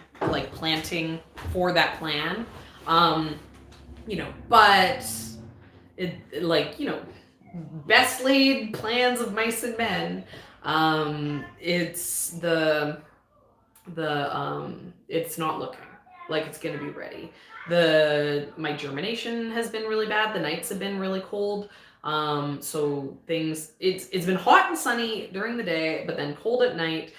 for that plan, but it best laid plans of mice and men. It's it's not looking like it's going to be ready. My germination has been really bad. The nights have been really cold. So it's been hot and sunny during the day, but then cold at night.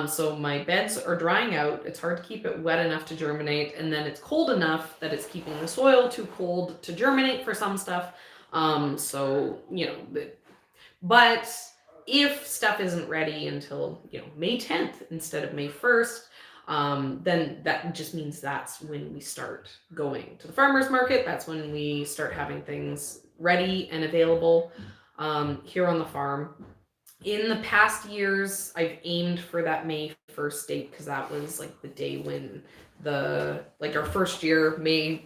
So my beds are drying out. It's hard to keep it wet enough to germinate. And then it's cold enough that it's keeping the soil too cold to germinate for some stuff. But if stuff isn't ready until, May 10th instead of May 1st, then that just means that's when we start going to the farmer's market. That's when we start having things ready and available here on the farm. In the past years, I've aimed for that May 1st date because that was like the day when our first year, May,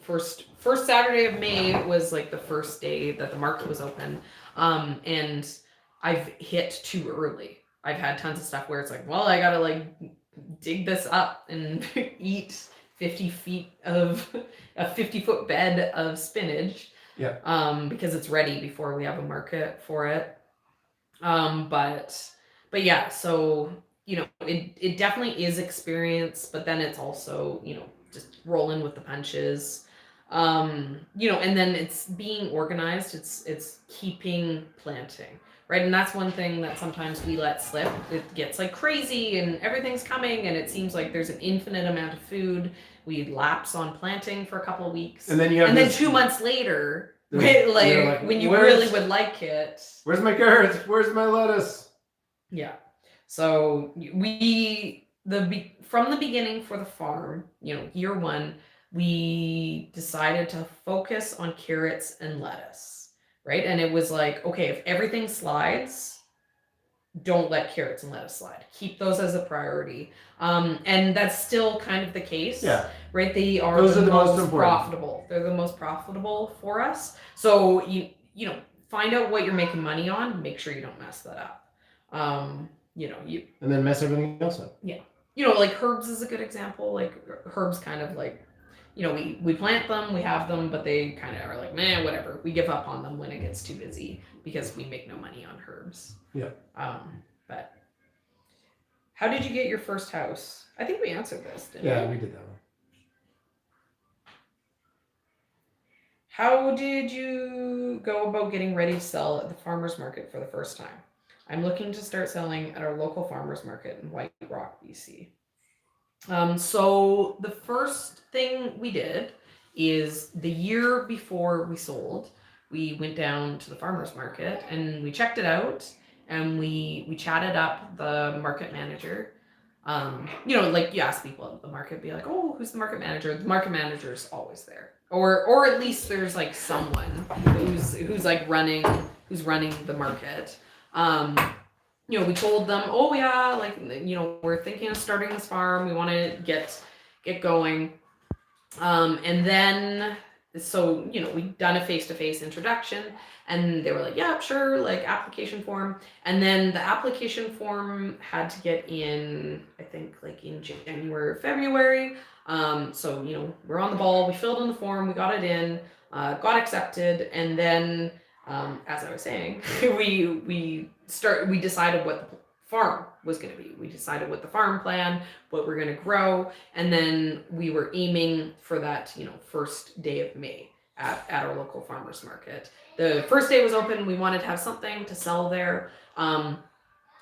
first Saturday of May was like the first day that the market was open. And I've hit too early. I've had tons of stuff where it's like, well, I gotta dig this up and eat 50 feet of a 50-foot bed of spinach. Yeah. Because it's ready before we have a market for it. But yeah, so it definitely is experience, but then it's also just rolling with the punches. And then it's being organized. It's keeping planting. Right, and that's one thing that sometimes we let slip. It gets crazy and everything's coming and it seems like there's an infinite amount of food. We lapse on planting for a couple of weeks. And then 2 months later, when you really would like it. Where's my carrots? Where's my lettuce? Yeah. So from the beginning for the farm, year one, we decided to focus on carrots and lettuce. Right. And it was like, okay, if everything slides, don't let carrots and lettuce slide. Keep those as a priority. And that's still kind of the case. Yeah. Right? They are Those the are the most most important. profitable. They're the most profitable for us. So you know, find out what you're making money on. Make sure you don't mess that up. You know, and then mess everything else up. Yeah. You know, like herbs is a good example. Like herbs kind of like, you know, we plant them, we have them, but they kind of are like, man, whatever. We give up on them when it gets too busy because we make no money on herbs. Yeah. But how did you get your first house? I think we answered this, didn't we? Yeah, we did that one. How did you go about getting ready to sell at the farmer's market for the first time? I'm looking to start selling at our local farmer's market in White Rock, BC. So the first thing we did is the year before we sold, we went down to the farmer's market and we checked it out and we chatted up the market manager. You know, like you ask people at the market, be like, oh, who's the market manager? The market manager's always there. Or at least there's like someone who's like running the market. You know, we told them, oh yeah, like, you know, we're thinking of starting this farm. We want to get going. And then, so, you know, we'd done a face-to-face introduction and they were like, yeah, sure, like application form. And then the application form had to get in, I think like in January or February. So, you know, we're on the ball, we filled in the form, we got it in, got accepted. And then, as I was saying, we decided what the farm was going to be. We decided what the farm plan, what we're going to grow, and then we were aiming for that, you know, first day of May at our local farmers market. The first day was open. We wanted to have something to sell there.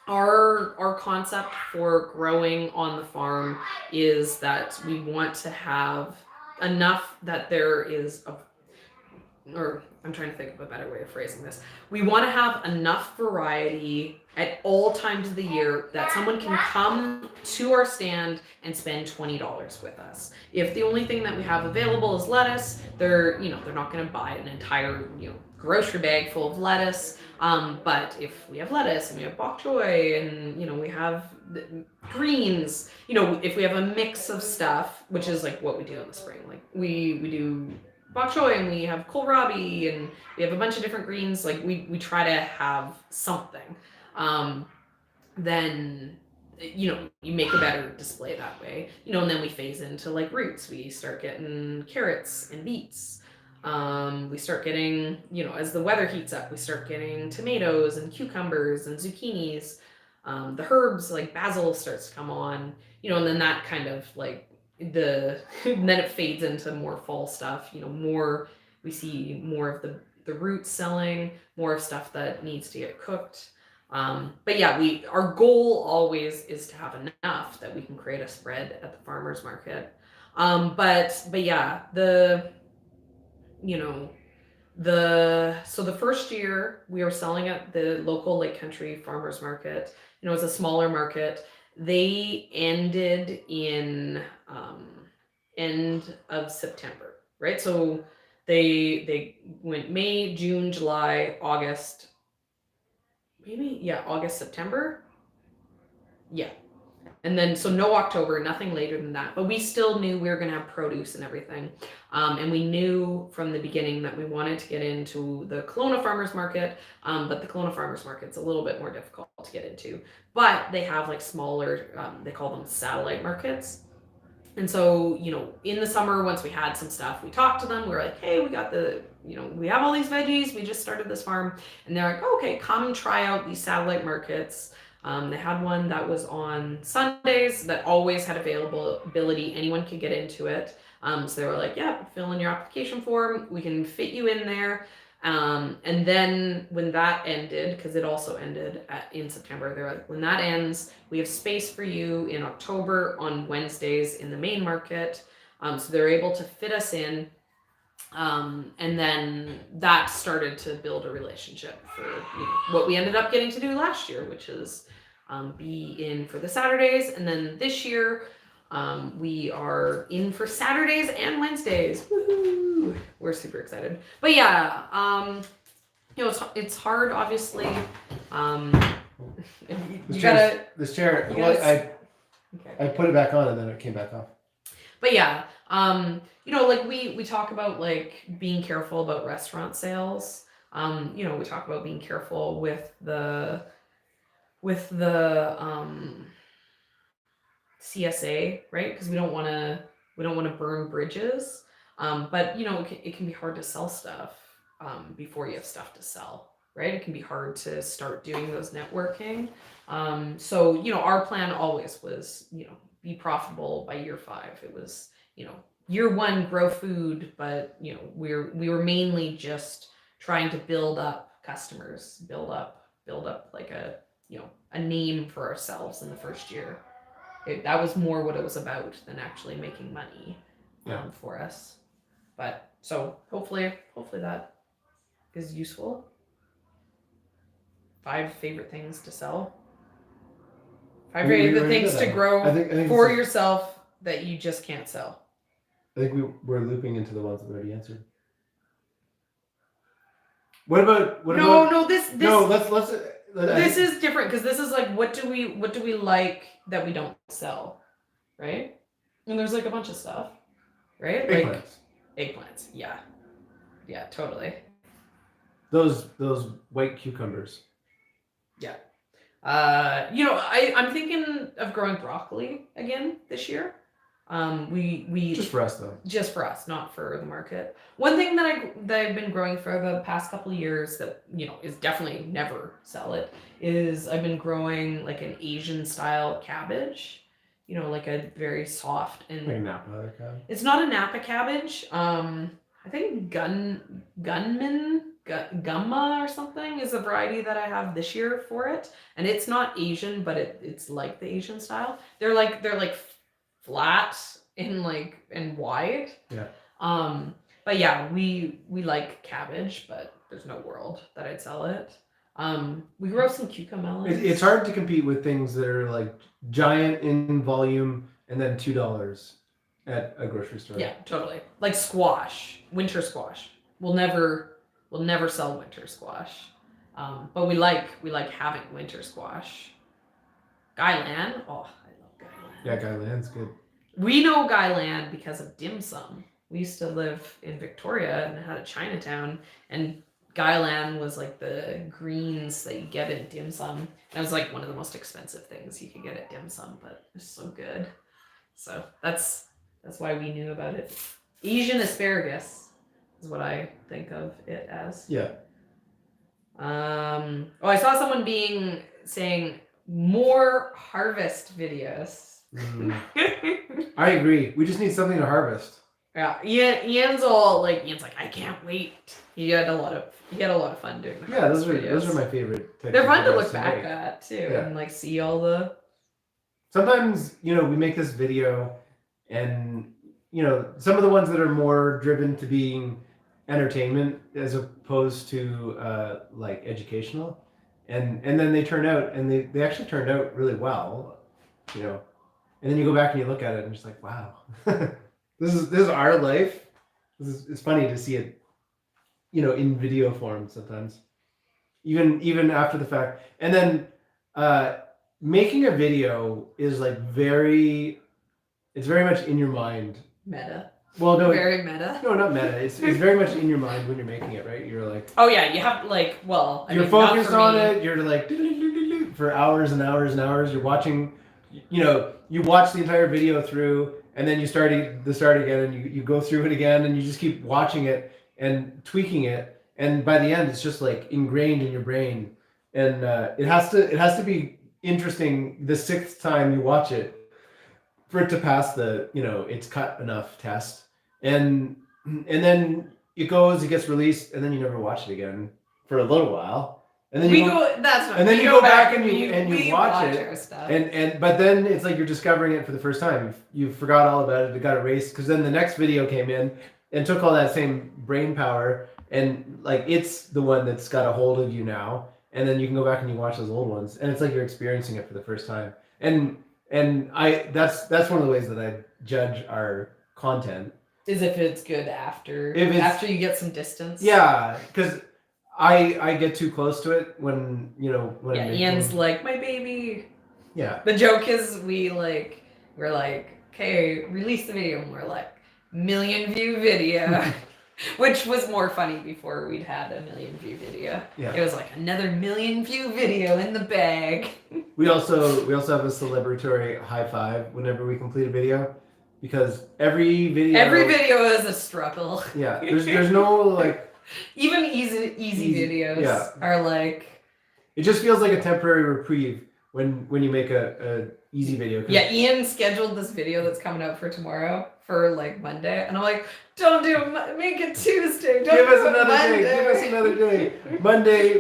Our concept for growing on the farm is that we want to have enough that there is or I'm trying to think of a better way of phrasing this. We want to have enough variety at all times of the year that someone can come to our stand and spend $20 with us. If the only thing that we have available is lettuce, they're not going to buy an entire, you know, grocery bag full of lettuce. But if we have lettuce and we have bok choy and, you know, we have greens, you know, if we have a mix of stuff, which is like what we do in the spring, like we do bok choy and we have kohlrabi and we have a bunch of different greens. Like we try to have something. Then, you know, you make a better display that way, you know, and then we phase into like roots. We start getting carrots and beets. We start getting, you know, as the weather heats up, we start getting tomatoes and cucumbers and zucchinis. The herbs like basil starts to come on, you know, and then that kind of like and then it fades into more fall stuff, you know, we see more of the roots selling, more of stuff that needs to get cooked. But yeah, our goal always is to have enough that we can create a spread at the farmer's market. But yeah, the first year we were selling at the local Lake Country farmer's market. You know, it's a smaller market. They ended in end of September, right? So they went May, June, July, August, August, September. Yeah. And then, so no October, nothing later than that. But we still knew we were going to have produce and everything. And we knew from the beginning that we wanted to get into the Kelowna Farmers Market. But the Kelowna Farmers Market's a little bit more difficult to get into. But they have like smaller, they call them satellite markets. And so, you know, in the summer, once we had some stuff, we talked to them. We were like, hey, we got we have all these veggies. We just started this farm. And they're like, oh, okay, come try out these satellite markets. They had one that was on Sundays that always had availability. Anyone could get into it. So they were like, yeah, fill in your application form. We can fit you in there. And then when that ended, because it also ended in September, they're like, when that ends, we have space for you in October on Wednesdays in the main market. So they're able to fit us in. And then that started to build a relationship for what we ended up getting to do last year, which is be in for the Saturdays. And then this year, we are in for Saturdays and Wednesdays. Woohoo! We're super excited. But yeah, you know, it's hard, obviously. You gotta. This chair. You Well, gotta, I put it back on and then it came back off. But yeah, you know, like we talk about like being careful about restaurant sales. You know, we talk about being careful with the CSA, right? Because we don't want to burn bridges. But you know, it can be hard to sell stuff before you have stuff to sell, right? It can be hard to start doing those networking. So you know, our plan always was, you know, be profitable by year 5. It was, you know, year 1 grow food, but you know, we were mainly just trying to build up customers, build up like a, you know, a name for ourselves in the first year. That was more what it was about than actually making money for us. But so hopefully that is useful. 5 favorite things to sell. 5 favorite things to grow I think for yourself that you just can't sell. I think we're looping into the ones that we already answered. What about this this is different because this is like what do we like that we don't sell, right? And there's like a bunch of stuff, right? Eggplants. Yeah, totally. Those white cucumbers. Yeah. You know, I'm thinking of growing broccoli again this year. We just for us though. Just for us, not for the market. One thing that I've been growing for the past couple of years that, you know, is definitely never sell it is I've been growing like an Asian style cabbage. You know, like a very soft and like Napa cabbage. It's not a Napa cabbage. I think Gumma or something is a variety that I have this year for it, and it's not Asian, but it's like the Asian style. They're like flat and wide. Yeah. But yeah, we like cabbage, but there's no world that I'd sell it. We grow some cucamelons. It's hard to compete with things that are like giant in volume and then $2 at a grocery store. Yeah, totally. Like squash, winter squash. We'll never sell winter squash. But we like having winter squash. Guyland. Oh, I love Guyland. Yeah, Guyland's good. We know Guyland because of dim sum. We used to live in Victoria and had a Chinatown, and Guyland was like the greens that you get in dim sum. And it was like one of the most expensive things you could get at dim sum, but it was so good. So that's why we knew about it. Asian asparagus is what I think of it as. Yeah. I saw someone saying more harvest videos. I agree. We just need something to harvest. Yeah, Ian's like, I can't wait. He had a lot of fun doing the those videos. are my favorite types. They're fun to look back at too, and like see all the. Sometimes, you know, we make this video, and you know, some of the ones that are more driven to being entertainment as opposed to like educational, and then they turn out, and they actually turned out really well, you know, and then you go back and you look at it and you're just like, wow. This is our life. It's funny to see it, you know, in video form sometimes, even after the fact. And then making a video is like it's very much in your mind. Meta. Well, no, very meta. No, not meta. It's very much in your mind when you're making it, right? You're like, oh yeah, you have like, you're focused on it. You're like for hours and hours and hours. You're watching, you know, you watch the entire video through. And then you start again, and you go through it again, and you just keep watching it and tweaking it, and by the end, it's just like ingrained in your brain, and it has to be interesting the 6th time you watch it for it to pass the, you know, it's cut enough test, and then it gets released, and then you never watch it again for a little while. And then you go back and you watch it, and but then it's like you're discovering it for the first time. You forgot all about it. It got erased because then the next video came in and took all that same brain power, and like it's the one that's got a hold of you now. And then you can go back and you watch those old ones, and it's like you're experiencing it for the first time. And that's one of the ways that I judge our content is if it's good after you get some distance. Yeah, because I get too close to it when when Yeah, I'm Ian's making, like, my baby. yeah. The joke is we're like, okay, release the video, and we're like, million view video. Which was more funny before we'd had a million view video. Yeah. It was like another million view video in the bag. We also have a celebratory high five whenever we complete a video, because every video is a struggle. Yeah, there's no like even easy videos yeah. are like, it just feels like a temporary reprieve when you make a easy video. Yeah, Ian scheduled this video that's coming out for tomorrow for like Monday, and I'm like, don't do it, make it Tuesday. Don't give us do it another Monday. day. Give us another day.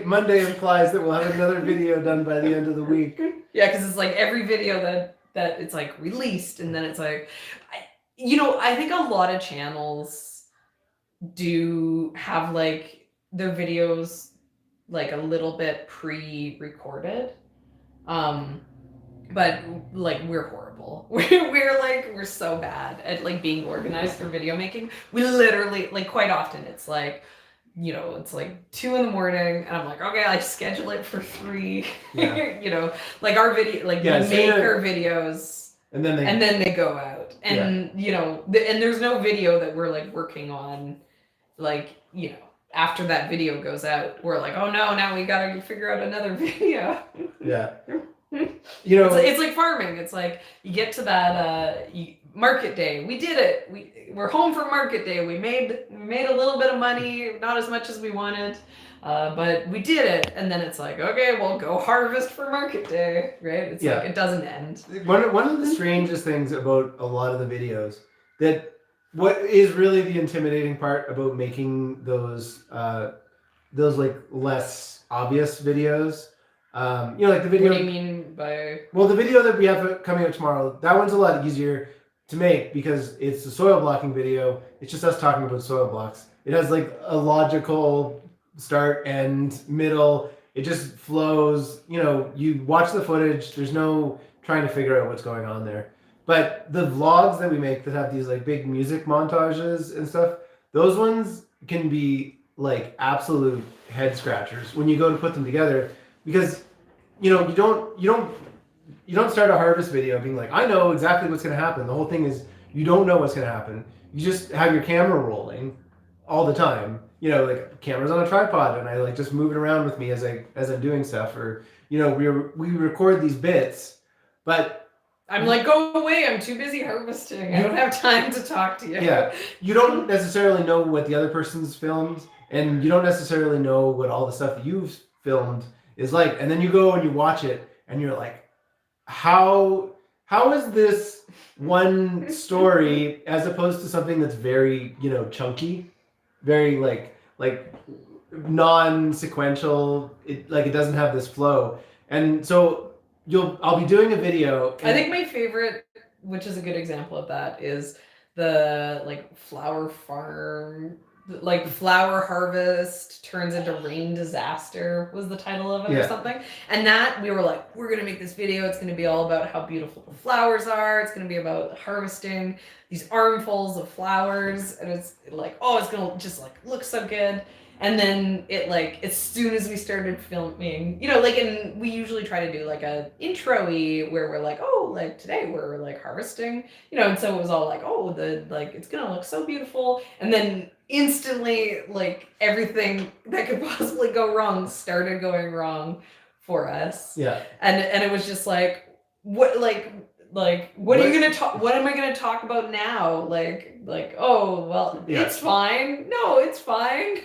Monday implies that we'll have another video done by the end of the week. Yeah, because it's like every video that it's like released, and then it's like, I think a lot of channels do have like their videos like a little bit pre-recorded. But like we're horrible. We're so bad at like being organized for video making. We literally like quite often it's like, it's like 2 a.m. and I'm like, okay, I schedule it for 3. Yeah. Like our video, like we make our videos and then they go out. And and there's no video that we're like working on, like, after that video goes out, we're like, oh no, now we gotta figure out another video. Yeah. It's like farming. It's like you get to that market day. We did it. We're home for market day. We made a little bit of money, not as much as we wanted, but we did it. And then it's like, okay, we'll go harvest for market day, right? It's like it doesn't end. One of the strangest things about a lot of the videos, that what is really the intimidating part about making those like less obvious videos. Like the video. What do you mean by? Well, the video that we have coming out tomorrow, that one's a lot easier to make because it's a soil blocking video. It's just us talking about soil blocks. It has like a logical start and middle. It just flows. You watch the footage. There's no trying to figure out what's going on there. But the vlogs that we make that have these like big music montages and stuff, those ones can be like absolute head scratchers when you go to put them together. Because, you don't start a harvest video being like, I know exactly what's going to happen. The whole thing is you don't know what's going to happen. You just have your camera rolling all the time. Like camera's on a tripod, and I like just move it around with me as I'm doing stuff. Or we record these bits, but I'm like, go away. I'm too busy harvesting. I don't have time to talk to you. Yeah, you don't necessarily know what the other person's filmed, and you don't necessarily know what all the stuff that you've filmed is like, and then you go and you watch it and you're like, how is this one story as opposed to something that's very chunky, very like non-sequential, it doesn't have this flow. And so I'll be doing a video. I think my favorite, which is a good example of that, is the like flower farm, like flower harvest turns into rain disaster was the title of it or something. And that we were like, we're gonna make this video. It's gonna be all about how beautiful the flowers are. It's gonna be about harvesting these armfuls of flowers, and it's like, oh, it's gonna just like look so good. And then it like, as soon as we started filming, and we usually try to do like a intro-y where we're like, oh, like today we're like harvesting, and so it was all like, oh, it's gonna look so beautiful. And then instantly, like everything that could possibly go wrong started going wrong for us. Yeah. And it was just like, what are you gonna talk? What am I gonna talk about now? Oh well, it's fine. No, it's fine.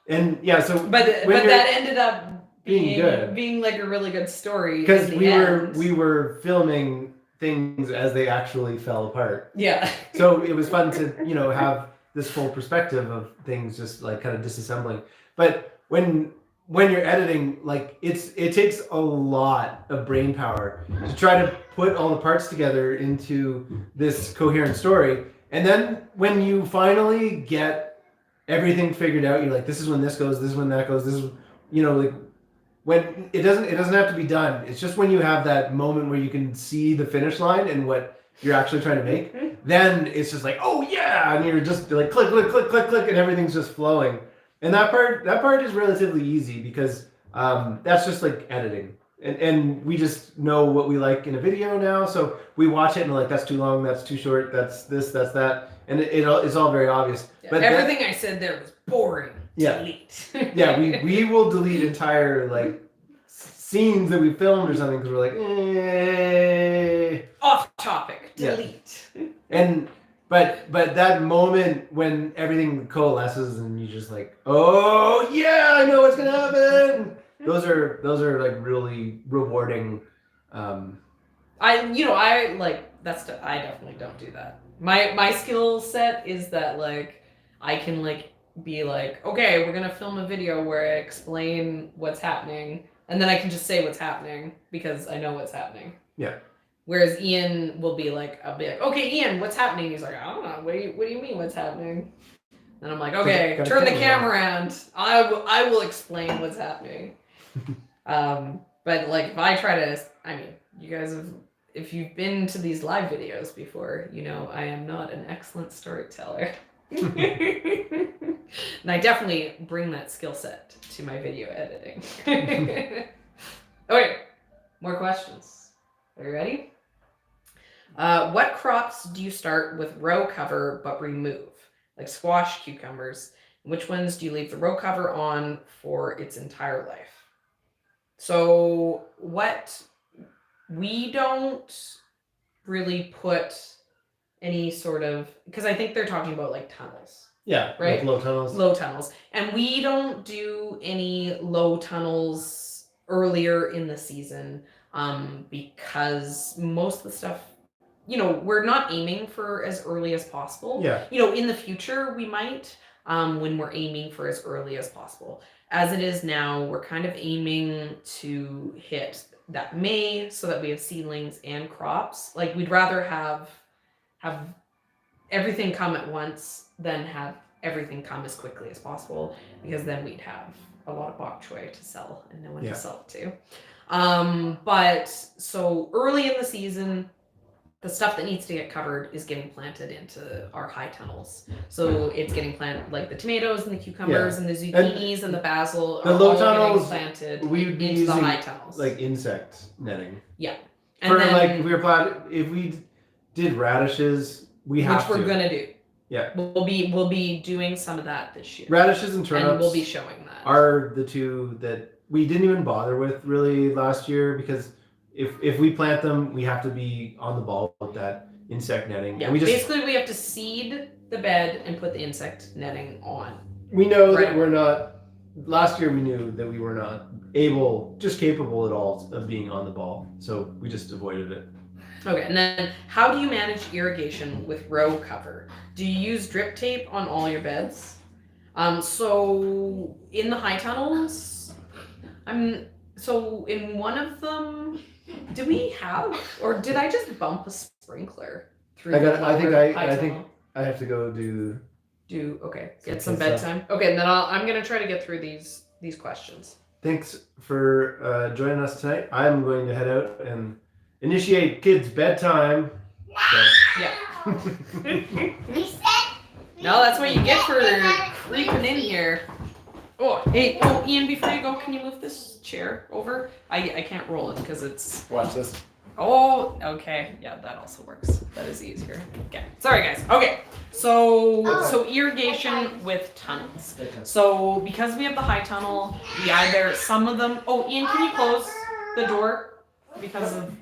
And so but that ended up being good, being like a really good story because we were filming things as they actually fell apart. Yeah. So it was fun to have this full perspective of things just like kind of disassembling. But when you're editing, like it takes a lot of brain power to try to put all the parts together into this coherent story. And then when you finally get everything figured out, you're like, this is when this goes, this is when that goes, this is like when it doesn't have to be done. It's just when you have that moment where you can see the finish line and what you're actually trying to make, then it's just like, oh yeah, and you're just like click, click, click, click, click, and everything's just flowing. And that part is relatively easy because that's just like editing. And we just know what we like in a video now, so we watch it and we're like, that's too long, that's too short, that's this, that's that, and it's all very obvious. Yeah, but everything I said there was boring. Yeah. Delete. Yeah, we will delete entire like scenes that we filmed or something because we're like, off topic. Delete. Yeah. But that moment when everything coalesces and you just like, oh yeah, I know what's gonna happen. Those are like really rewarding. I definitely don't do that. My skill set is that like I can like be like, okay, we're gonna film a video where I explain what's happening, and then I can just say what's happening because I know what's happening. Yeah. Whereas Ian will be like, I'll be like, okay, Ian, what's happening? He's like, I don't know. What do you mean what's happening? And I'm like, okay, turn the camera around. I will explain what's happening. But like if I try to, I mean, you guys have, if you've been to these live videos before, you know I am not an excellent storyteller. And I definitely bring that skill set to my video editing. Okay, more questions. Are you ready? What crops do you start with row cover but remove? Like squash, cucumbers. Which ones do you leave the row cover on for its entire life? So what we don't really put any sort of, because I think they're talking about like tunnels. Yeah, right. Like low tunnels. Low tunnels, and we don't do any low tunnels earlier in the season, because most of the stuff, you know, we're not aiming for as early as possible. Yeah. You know, in the future we might, when we're aiming for as early as possible. As it is now, we're kind of aiming to hit that May so that we have seedlings and crops. Like we'd rather have everything come at once than have everything come as quickly as possible, because then we'd have a lot of bok choy to sell and no one to sell it to. But so early in the season, the stuff that needs to get covered is getting planted into our high tunnels. So it's getting planted, like the tomatoes and the cucumbers and the zucchinis and the basil. The low all tunnels planted we would be into using the high tunnels, like insect netting. Yeah. And for then, like if we did radishes, we have which we're gonna do. Yeah. We'll be doing some of that this year. Radishes and turnips. And we'll be showing that. Are the two that we didn't even bother with really last year, because if we plant them, we have to be on the ball with that insect netting. Yeah, and basically we have to seed the bed and put the insect netting on. We know that we're not, last year we knew that we were not capable at all of being on the ball. So we just avoided it. Okay, and then how do you manage irrigation with row cover? Do you use drip tape on all your beds? So in the high tunnels, so in one of them, do we have, or did I just bump a sprinkler through? I think I have to go get some bedtime. Okay, and then I'm gonna try to get through these questions. Thanks for joining us tonight. I'm going to head out and initiate kids' bedtime. So. Yeah. No, that's what you get for creeping in here. Oh, hey, Ian, before you go, can you move this chair over? I can't roll it because it's... Watch this. Oh, okay. Yeah, that also works. That is easier. Okay. Sorry, guys. Okay. So irrigation with tunnels. So because we have the high tunnel, we either, some of them... Oh, Ian, can you close the door? Because of...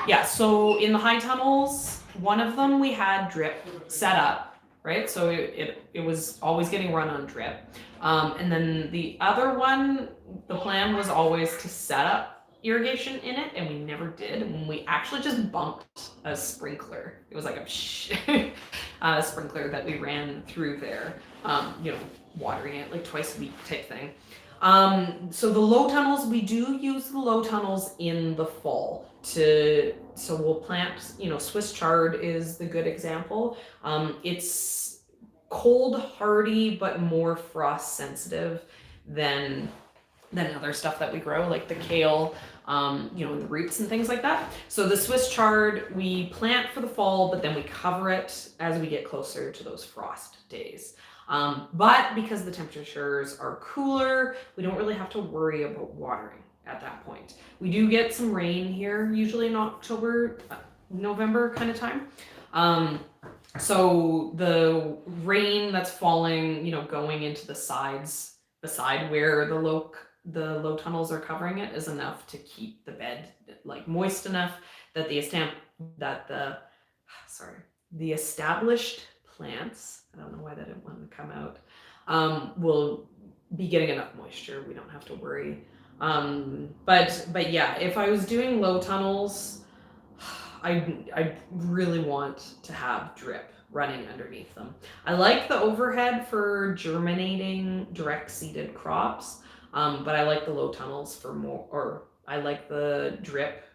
yeah, so in the high tunnels, one of them we had drip set up, right? So it was always getting run on drip. And then the other one, the plan was always to set up irrigation in it, and we never did. And we actually just bumped a sprinkler. It was like a sprinkler that we ran through there, you know, watering it like twice a week type thing. So the low tunnels, we do use the low tunnels in the fall so we'll plant, you know, Swiss chard is the good example. It's cold hardy, but more frost sensitive than other stuff that we grow, like the kale, you know, the roots and things like that. So the Swiss chard, we plant for the fall, but then we cover it as we get closer to those frost days. But because the temperatures are cooler, we don't really have to worry about watering at that point. We do get some rain here, usually in October, November kind of time. So the rain that's falling, you know, going into the sides, beside where the low tunnels are covering it, is enough to keep the bed like moist enough that the established plants, I don't know why that didn't want to come out, will be getting enough moisture. We don't have to worry. But yeah, if I was doing low tunnels, I really want to have drip running underneath them. I like the overhead for germinating direct seeded crops, but I like the low tunnels for more, or I like the drip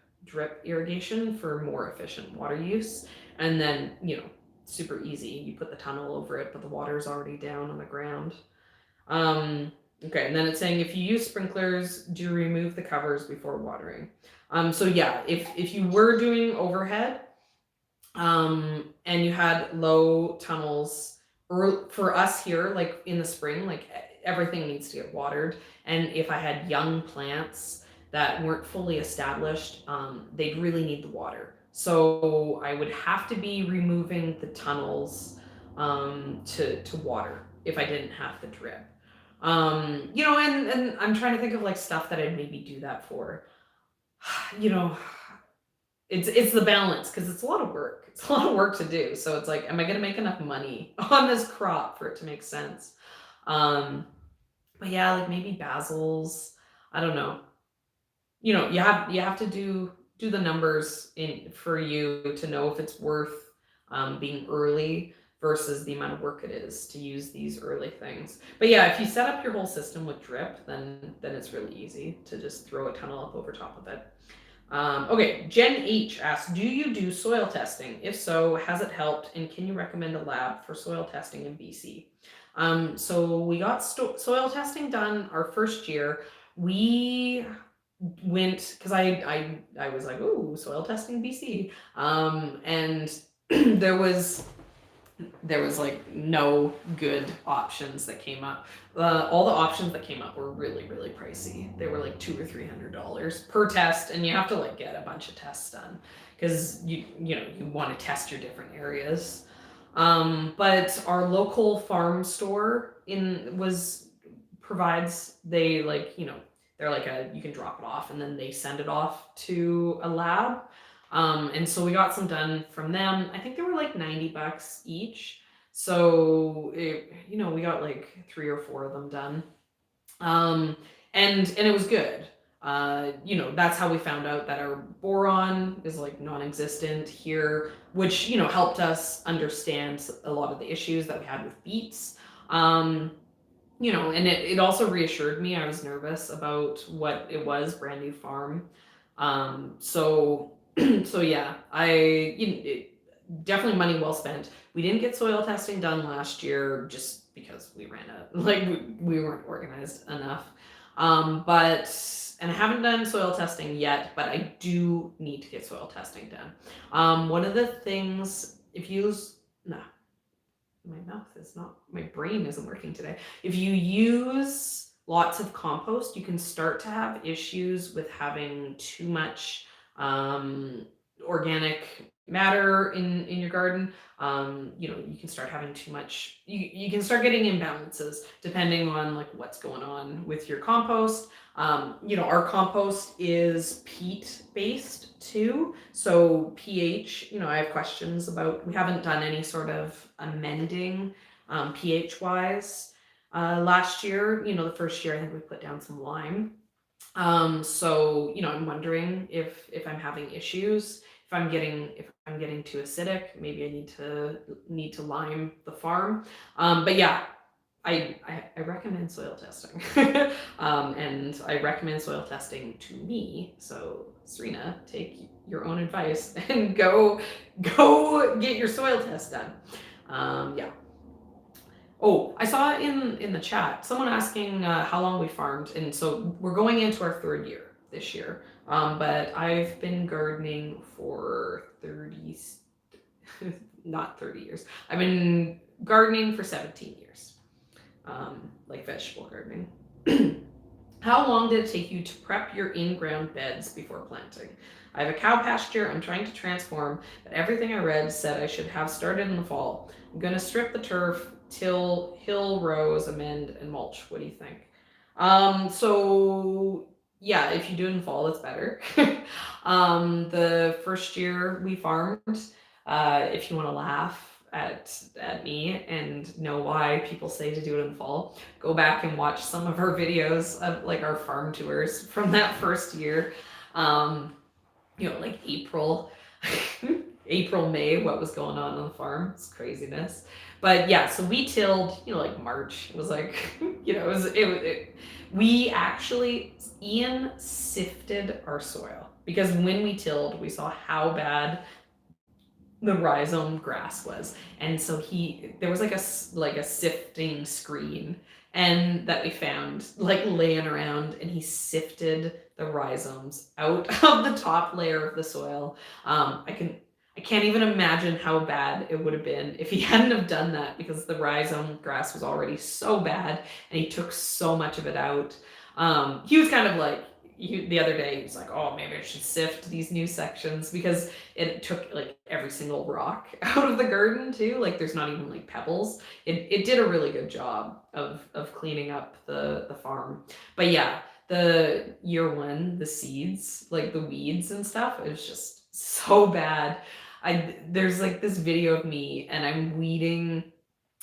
irrigation for more efficient water use. And then, you know, super easy. You put the tunnel over it, but the water's already down on the ground. Okay, and then it's saying if you use sprinklers, do remove the covers before watering. So yeah, if you were doing overhead, and you had low tunnels, or for us here, like in the spring, like everything needs to get watered. And if I had young plants that weren't fully established, they'd really need the water. So I would have to be removing the tunnels to water if I didn't have the drip. You know, and I'm trying to think of like stuff that I'd maybe do that for. You know, it's the balance, because it's a lot of work. It's a lot of work to do. So it's like, am I going to make enough money on this crop for it to make sense? But yeah, like maybe basils. I don't know. You know, you have to do the numbers for you to know if it's worth being early versus the amount of work it is to use these early things. But yeah, if you set up your whole system with drip, then it's really easy to just throw a tunnel up over top of it. Okay, Jen H asks, do you do soil testing? If so, has it helped? And can you recommend a lab for soil testing in BC? So we got soil testing done our first year. We went, because I was like, ooh, soil testing BC. And there was like no good options that came up. All the options that came up were really, really pricey. They were like $200 or $300 per test, and you have to like get a bunch of tests done because you want to test your different areas. But our local farm store provides, they like, you know, they're like you can drop it off and then they send it off to a lab. And so we got some done from them. I think they were like $90 each. So we got like 3 or 4 of them done. And it was good. That's how we found out that our boron is like non-existent here, which, helped us understand a lot of the issues that we had with beets. And it also reassured me. I was nervous about what it was, brand new farm. So yeah, definitely money well spent. We didn't get soil testing done last year just because we ran out, like we weren't organized enough. And I haven't done soil testing yet, but I do need to get soil testing done. One of the things, my brain isn't working today. If you use lots of compost, you can start to have issues with having too much organic matter in your garden. You can start having too much, you can start getting imbalances depending on like what's going on with your compost. Our compost is peat based too, so pH, I have questions about. We haven't done any sort of amending pH wise. Last year, the first year I think we put down some lime. So I'm wondering if I'm having issues, if I'm getting too acidic, maybe I need to lime the farm. But yeah, I recommend soil testing. And I recommend soil testing to me. So Serena, take your own advice and go get your soil test done. Yeah. Oh, I saw in the chat someone asking how long we farmed, and so we're going into our 3rd year this year. But I've been gardening for not 30 years. I've been gardening for 17 years. like vegetable gardening. How long did it take you to prep your in-ground beds before planting? I have a cow pasture I'm trying to transform, but everything I read said I should have started in the fall. I'm going to strip the turf, till hill rows, amend, and mulch. What do you think? So yeah, if you do it in fall, it's better. The first year we farmed, if you want to laugh at me and know why people say to do it in fall, go back and watch some of our videos of like our farm tours from that first year. Like April, May, what was going on the farm. It's craziness. But yeah, so we tilled, like March. It was like, we actually, Ian sifted our soil because when we tilled, we saw how bad the rhizome grass was, and so there was like a sifting screen and that we found like laying around, and he sifted the rhizomes out of the top layer of the soil. I can't even imagine how bad it would have been if he hadn't have done that, because the rhizome grass was already so bad and he took so much of it out. He was kind of like, the other day he was like, oh, maybe I should sift these new sections, because it took like every single rock out of the garden too. Like there's not even like pebbles. It did a really good job of cleaning up the farm. But yeah, the year one, the seeds, like the weeds and stuff, it was just so bad. There's like this video of me and I'm weeding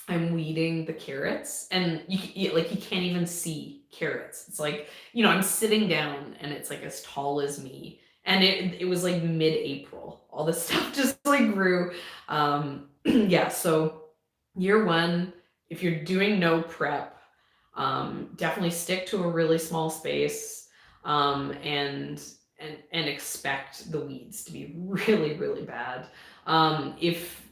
the carrots, and you can't even see carrots. It's like, I'm sitting down and it's like as tall as me, and it was like mid-April. All this stuff just like grew. Yeah, so year one, if you're doing no prep, definitely stick to a really small space, and expect the weeds to be really, really bad.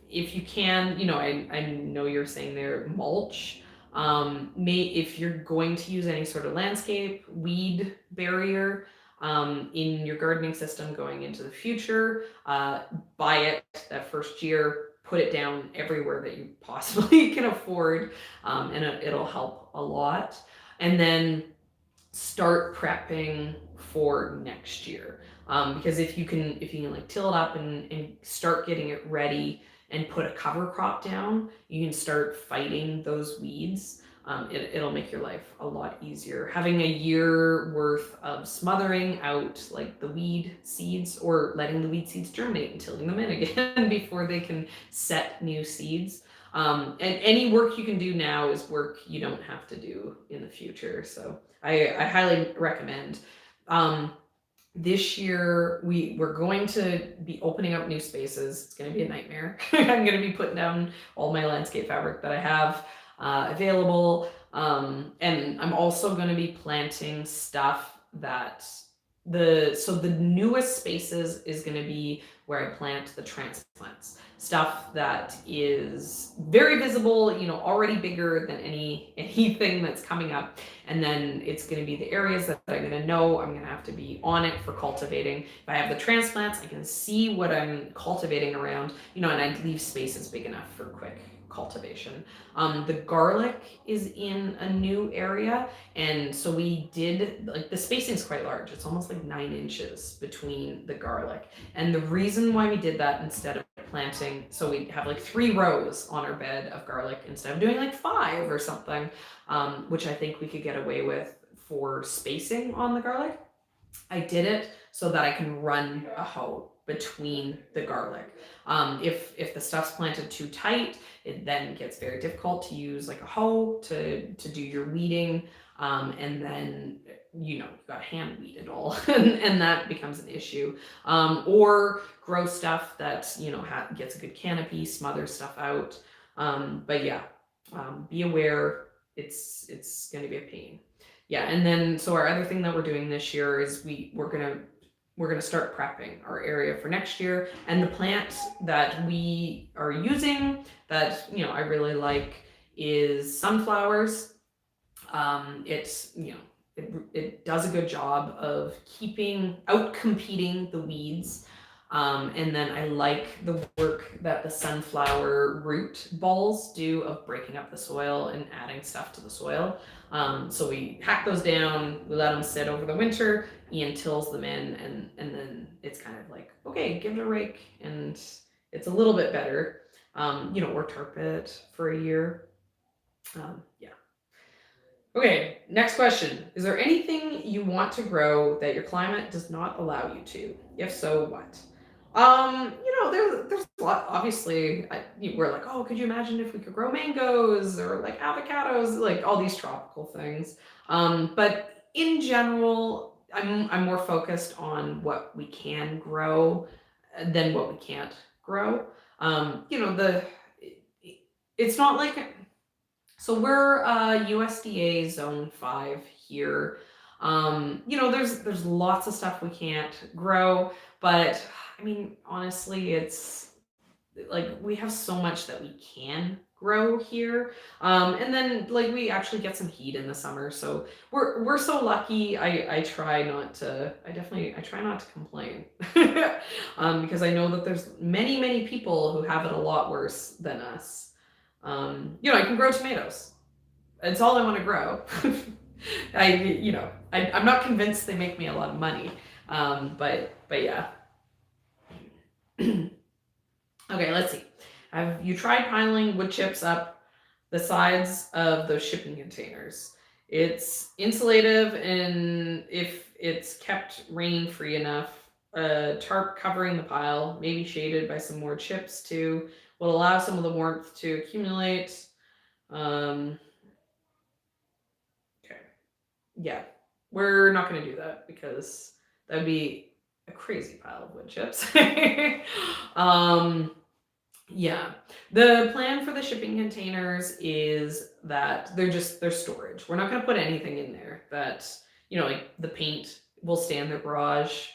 If you can, I know you're saying there, mulch. If you're going to use any sort of landscape weed barrier in your gardening system going into the future, buy it that first year, put it down everywhere that you possibly can afford, and it'll help a lot. And then start prepping for next year, because if you can like till it up and start getting it ready and put a cover crop down, you can start fighting those weeds. It'll make your life a lot easier. Having a year worth of smothering out like the weed seeds, or letting the weed seeds germinate and tilling them in again before they can set new seeds. And any work you can do now is work you don't have to do in the future. So I highly recommend. This year we're going to be opening up new spaces. It's going to be a nightmare. I'm going to be putting down all my landscape fabric that I have available, and I'm also going to be planting stuff that the newest spaces is going to be where I plant the transplants, stuff that is very visible, already bigger than anything that's coming up. And then it's going to be the areas that I'm going to know I'm going to have to be on it for cultivating. If I have the transplants, I can see what I'm cultivating around, and I leave spaces big enough for quick cultivation. The garlic is in a new area, and so we did, like, the spacing is quite large. It's almost like 9 inches between the garlic. And the reason why we did that, instead of planting, so we have like 3 rows on our bed of garlic instead of doing like 5 or something, which I think we could get away with for spacing on the garlic. I did it so that I can run a hoe between the garlic. If the stuff's planted too tight, it then gets very difficult to use like a hoe to do your weeding, and then you got hand weed it all, and that becomes an issue. Or grow stuff that gets a good canopy, smother stuff out. But yeah, be aware, it's going to be a pain. Yeah, and then so our other thing that we're doing this year is we're gonna start prepping our area for next year. And the plant that we are using that I really like is sunflowers. It's it does a good job of competing the weeds. And then I like the work that the sunflower root balls do of breaking up the soil and adding stuff to the soil. So we hack those down, we let them sit over the winter, Ian tills them in, and then it's kind of like, okay, give it a rake, and it's a little bit better. Or tarp it for a year. Yeah. Okay, next question. Is there anything you want to grow that your climate does not allow you to? If so, what? There's a lot. Obviously, we're like, oh, could you imagine if we could grow mangoes or like avocados, like all these tropical things. But in general, I'm more focused on what we can grow than what we can't grow. It's not like, so we're USDA Zone 5 here. There's lots of stuff we can't grow, but I mean, honestly, it's like we have so much that we can grow here. And then like we actually get some heat in the summer, so we're so lucky. I try not to complain. Because I know that there's many people who have it a lot worse than us. I can grow tomatoes. It's all I want to grow. I'm not convinced they make me a lot of money. But yeah. Okay, let's see. Have you tried piling wood chips up the sides of those shipping containers? It's insulative, and if it's kept rain-free enough, tarp covering the pile, maybe shaded by some more chips too, will allow some of the warmth to accumulate. Okay. Yeah, we're not going to do that because that would be a crazy pile of wood chips. Yeah, the plan for the shipping containers is that they're storage. We're not going to put anything in there that, like the paint will stay in the garage,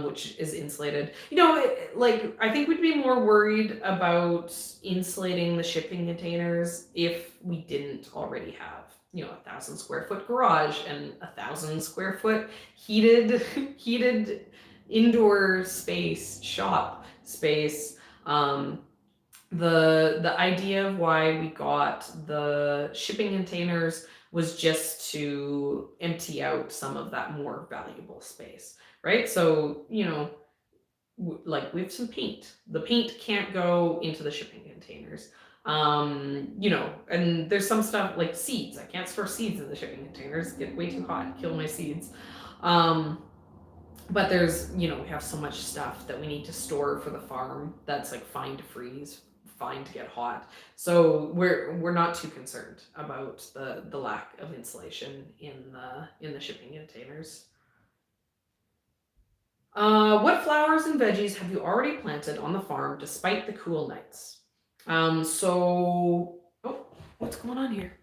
which is insulated. I think we'd be more worried about insulating the shipping containers if we didn't already have, 1,000 square foot garage and 1,000 square foot heated indoor space, shop space. The idea of why we got the shipping containers was just to empty out some of that more valuable space, right? So, like we have some paint. The paint can't go into the shipping containers. And there's some stuff like seeds. I can't store seeds in the shipping containers. Get way too hot, kill my seeds. But there's, we have so much stuff that we need to store for the farm that's like fine to freeze, fine to get hot. So we're not too concerned about the lack of insulation in the shipping containers. What flowers and veggies have you already planted on the farm despite the cool nights? What's going on here?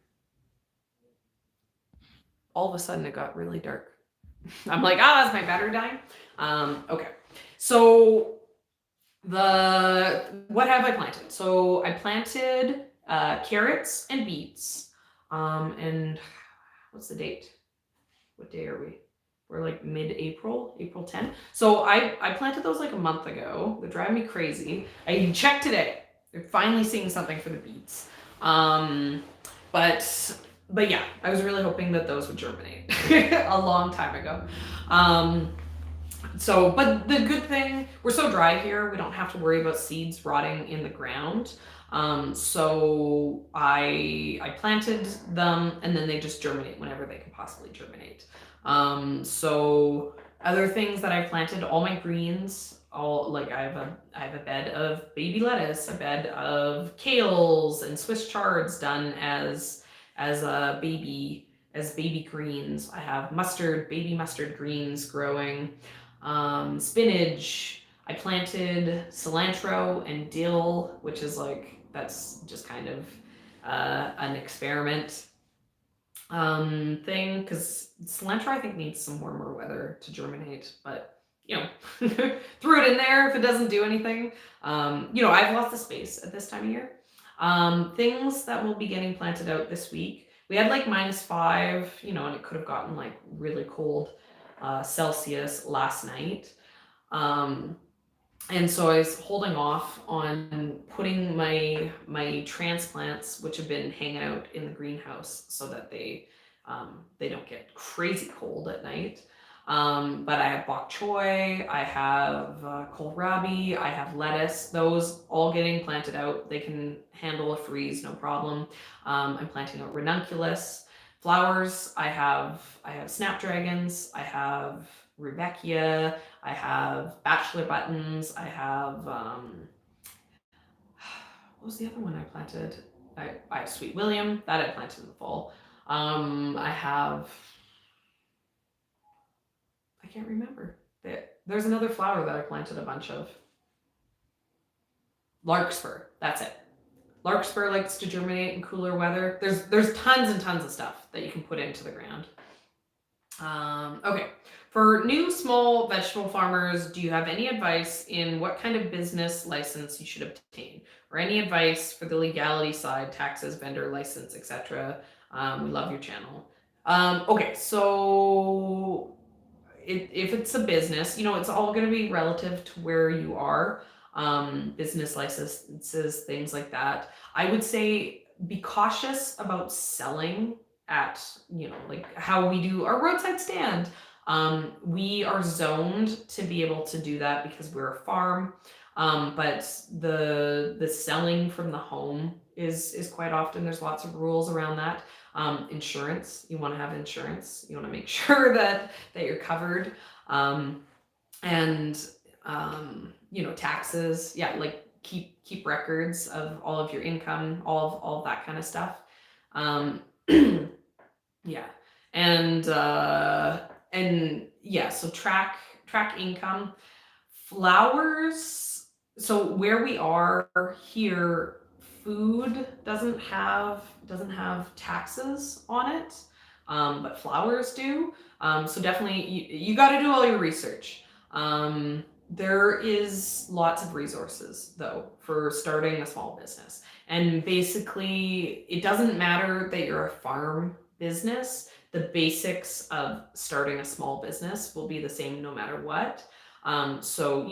All of a sudden it got really dark. I'm like, that's my battery dying. Okay. So what have I planted? So I planted carrots and beets. And what's the date? What day are we? We're like mid-April, April 10th. So I planted those like a month ago. They're driving me crazy. I checked today. They're finally seeing something for the beets. But yeah, I was really hoping that those would germinate a long time ago. But the good thing, we're so dry here, we don't have to worry about seeds rotting in the ground. So I planted them, and then they just germinate whenever they can possibly germinate. So other things that I planted, all my greens, I have a bed of baby lettuce, a bed of kales and Swiss chards done as baby greens. I have baby mustard greens growing, spinach. I planted cilantro and dill, which is that's just kind of an experiment thing, because cilantro I think needs some warmer weather to germinate, but threw it in there if it doesn't do anything. I have lots of space at this time of year. Things that will be getting planted out this week. We had -5, and it could have gotten really cold Celsius last night. And so I was holding off on putting my transplants, which have been hanging out in the greenhouse, so that they don't get crazy cold at night. But I have bok choy, I have kohlrabi, I have lettuce. Those all getting planted out. They can handle a freeze, no problem. I'm planting out ranunculus. Flowers, I have snapdragons, I have rudbeckia, I have bachelor buttons. I have what was the other one I planted? I have Sweet William that I planted in the fall. I have I can't remember. There's another flower that I planted a bunch of. Larkspur. That's it. Larkspur likes to germinate in cooler weather. There's tons and tons of stuff that you can put into the ground. Okay. For new small vegetable farmers, do you have any advice in what kind of business license you should obtain, or any advice for the legality side, taxes, vendor license, etc.? We love your channel. Okay, so if it's a business, it's all going to be relative to where you are. Business licenses, things like that. I would say be cautious about selling at, like how we do our roadside stand. We are zoned to be able to do that because we're a farm. But the selling from the home is quite often, there's lots of rules around that. Insurance, you want to have insurance. You want to make sure that you're covered. And taxes. Yeah, like keep records of all of your income, all of that kind of stuff. Yeah, and yeah, so track income. Flowers. So where we are here, food doesn't have taxes on it, but flowers do. So definitely you got to do all your research. There is lots of resources though for starting a small business, and basically it doesn't matter that you're a farm business. The basics of starting a small business will be the same no matter what. So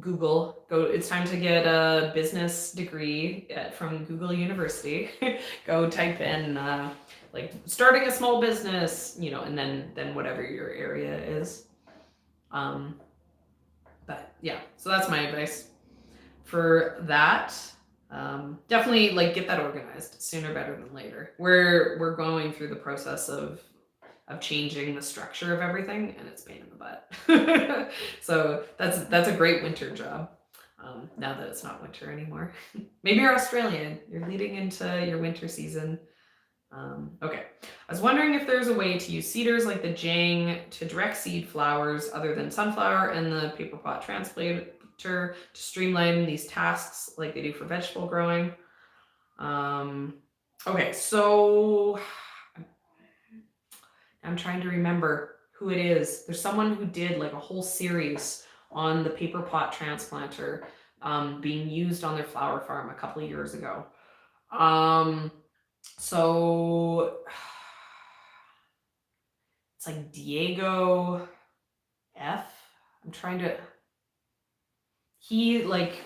Google, it's time to get a business degree from Google University. Go type in like starting a small business, and then whatever your area is. But yeah, so that's my advice for that. Definitely like get that organized sooner better than later. We're going through the process of changing the structure of everything, and it's a pain in the butt. So that's a great winter job. Now that it's not winter anymore. Maybe you're Australian. You're leading into your winter season. Okay. I was wondering if there's a way to use seeders like the Jang to direct seed flowers other than sunflower and the paper pot transplanter to streamline these tasks like they do for vegetable growing. Okay, so I'm trying to remember who it is. There's someone who did like a whole series on the paper pot transplanter being used on their flower farm a couple of years ago. So it's like Diego F. I'm trying to. He like,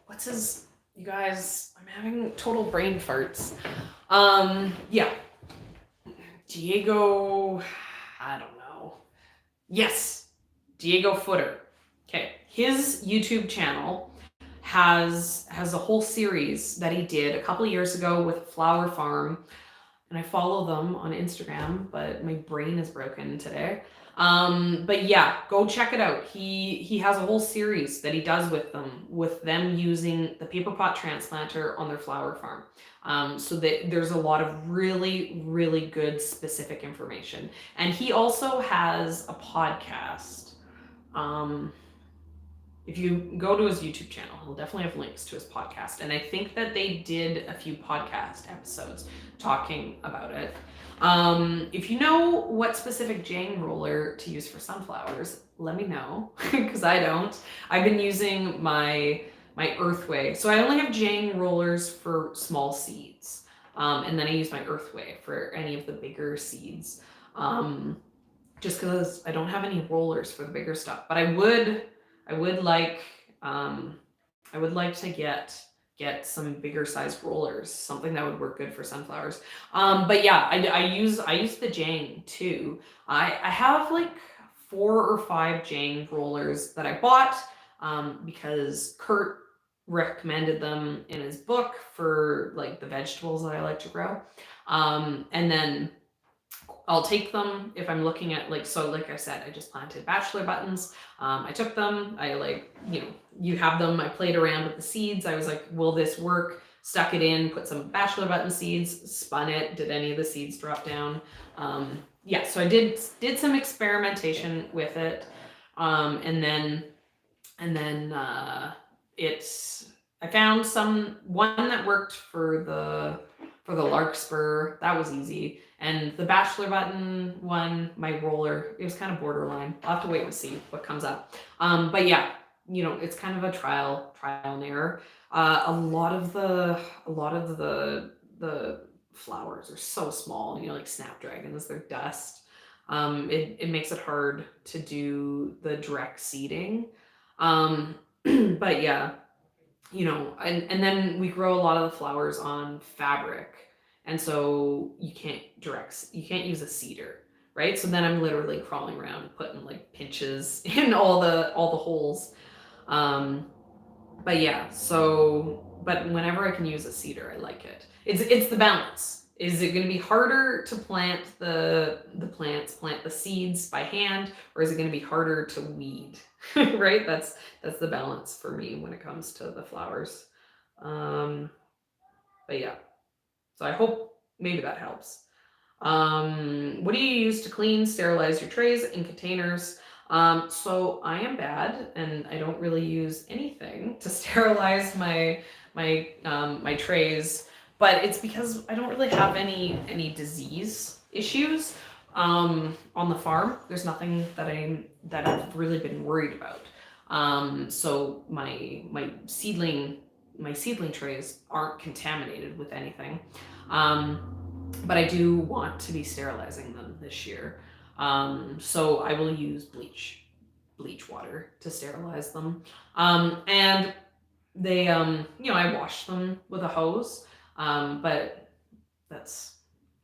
what's his? You guys, I'm having total brain farts. Yeah. Diego, I don't know. Yes, Diego Footer. Okay, his YouTube channel has a whole series that he did a couple of years ago with Flower Farm, and I follow them on Instagram, but my brain is broken today. But yeah, go check it out. He has a whole series that he does with them using the paper pot transplanter on their flower farm. So that there's a lot of really, really good specific information. And he also has a podcast. If you go to his YouTube channel, he'll definitely have links to his podcast. And I think that they did a few podcast episodes talking about it. If you know what specific Jang roller to use for sunflowers, let me know, because I don't. I've been using my Earthway. So I only have Jang rollers for small seeds. And then I use my Earthway for any of the bigger seeds. Just because I don't have any rollers for the bigger stuff. But I would I would like to get some bigger sized rollers, something that would work good for sunflowers. But yeah, I use the Jang too. I have like 4 or 5 Jang rollers that I bought because Kurt recommended them in his book for like the vegetables that I like to grow. And then I'll take them if I'm looking at like, so like I said, I just planted bachelor buttons. I took them, I like, you have them, I played around with the seeds. I was like, will this work? Stuck it in, put some bachelor button seeds, spun it. Did any of the seeds drop down? Yeah, so I did some experimentation with it. And then I found one that worked for the larkspur. That was easy. And the bachelor button one, my roller, it was kind of borderline. I'll have to wait and see what comes up. But yeah, it's kind of a trial and error. A lot of the flowers are so small, like snapdragons, they're dust. It makes it hard to do the direct seeding. But yeah, and then we grow a lot of the flowers on fabric. And so you can't use a seeder, right? So then I'm literally crawling around putting like pinches in all the holes. But yeah, but whenever I can use a seeder, I like it. It's the balance. Is it going to be harder to plant the seeds by hand, or is it going to be harder to weed? Right? That's the balance for me when it comes to the flowers. But yeah, so I hope maybe that helps. What do you use to clean, sterilize your trays and containers? So I am bad, and I don't really use anything to sterilize my trays, but it's because I don't really have any disease issues on the farm. There's nothing that I've really been worried about. So my seedling trays aren't contaminated with anything. But I do want to be sterilizing them this year. So I will use bleach water to sterilize them. And they, I wash them with a hose, but that's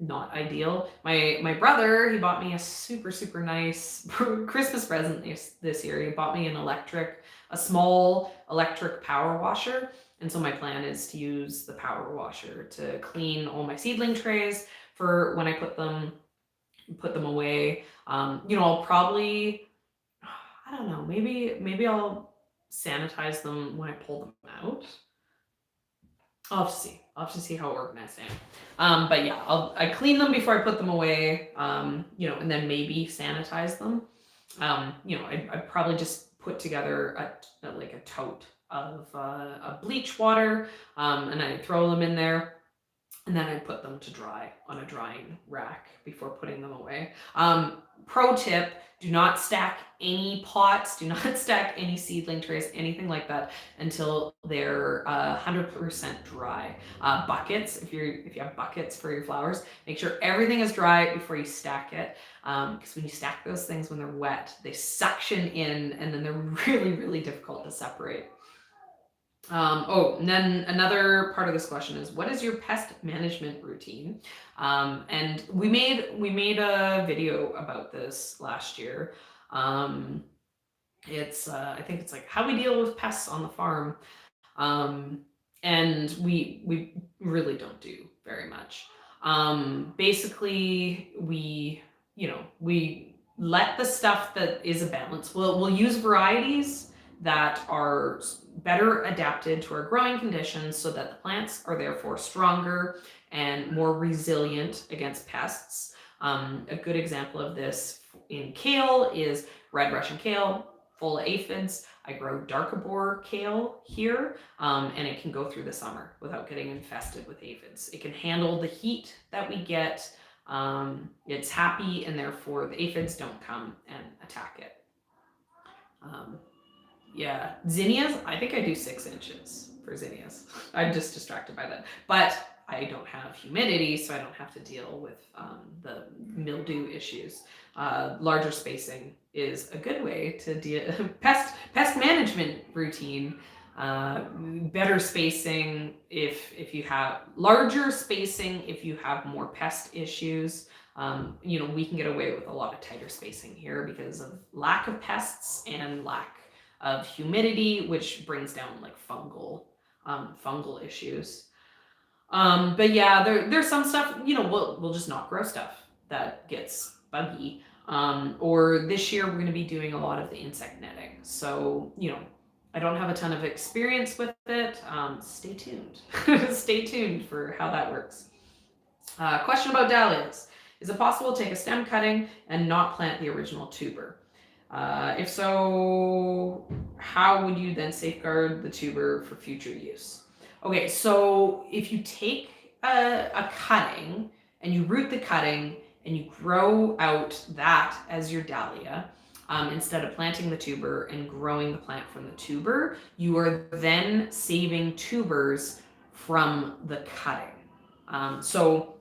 not ideal. My brother, he bought me a super, super nice Christmas present this year. He bought me a small electric power washer. And so my plan is to use the power washer to clean all my seedling trays for when I put them away. I'll probably, I don't know, maybe I'll sanitize them when I pull them out. I'll have to see how organized I am. But yeah, I clean them before I put them away, and then maybe sanitize them. I'd probably just put together a tote of a bleach water, and I throw them in there, and then I put them to dry on a drying rack before putting them away. Pro tip, do not stack any pots, do not stack any seedling trays, anything like that until they're 100% dry. Buckets, if you have buckets for your flowers, make sure everything is dry before you stack it. Because when you stack those things when they're wet, they suction in and then they're really, really difficult to separate. And then another part of this question is, what is your pest management routine? And we made a video about this last year. It's I think it's like how we deal with pests on the farm. And we really don't do very much. Basically we let the stuff that is a balance. We'll use varieties that are better adapted to our growing conditions so that the plants are therefore stronger and more resilient against pests. A good example of this in kale is red Russian kale, full of aphids. I grow Darkabor kale here, and it can go through the summer without getting infested with aphids. It can handle the heat that we get. It's happy, and therefore the aphids don't come and attack it. Yeah, zinnias, I think I do 6 inches for zinnias. I'm just distracted by that. But I don't have humidity, so I don't have to deal with the mildew issues. Larger spacing is a good way to deal pest management routine. Better spacing if you have larger spacing, if you have more pest issues. You know, we can get away with a lot of tighter spacing here because of lack of pests and lack of humidity, which brings down like fungal issues. But yeah, there's some stuff, you know, we'll just not grow stuff that gets buggy. Or this year we're going to be doing a lot of the insect netting. So, you know, I don't have a ton of experience with it. Stay tuned. Stay tuned for how that works. Question about dahlias. Is it possible to take a stem cutting and not plant the original tuber? If so, how would you then safeguard the tuber for future use? Okay, so if you take a cutting and you root the cutting and you grow out that as your dahlia, instead of planting the tuber and growing the plant from the tuber, you are then saving tubers from the cutting. So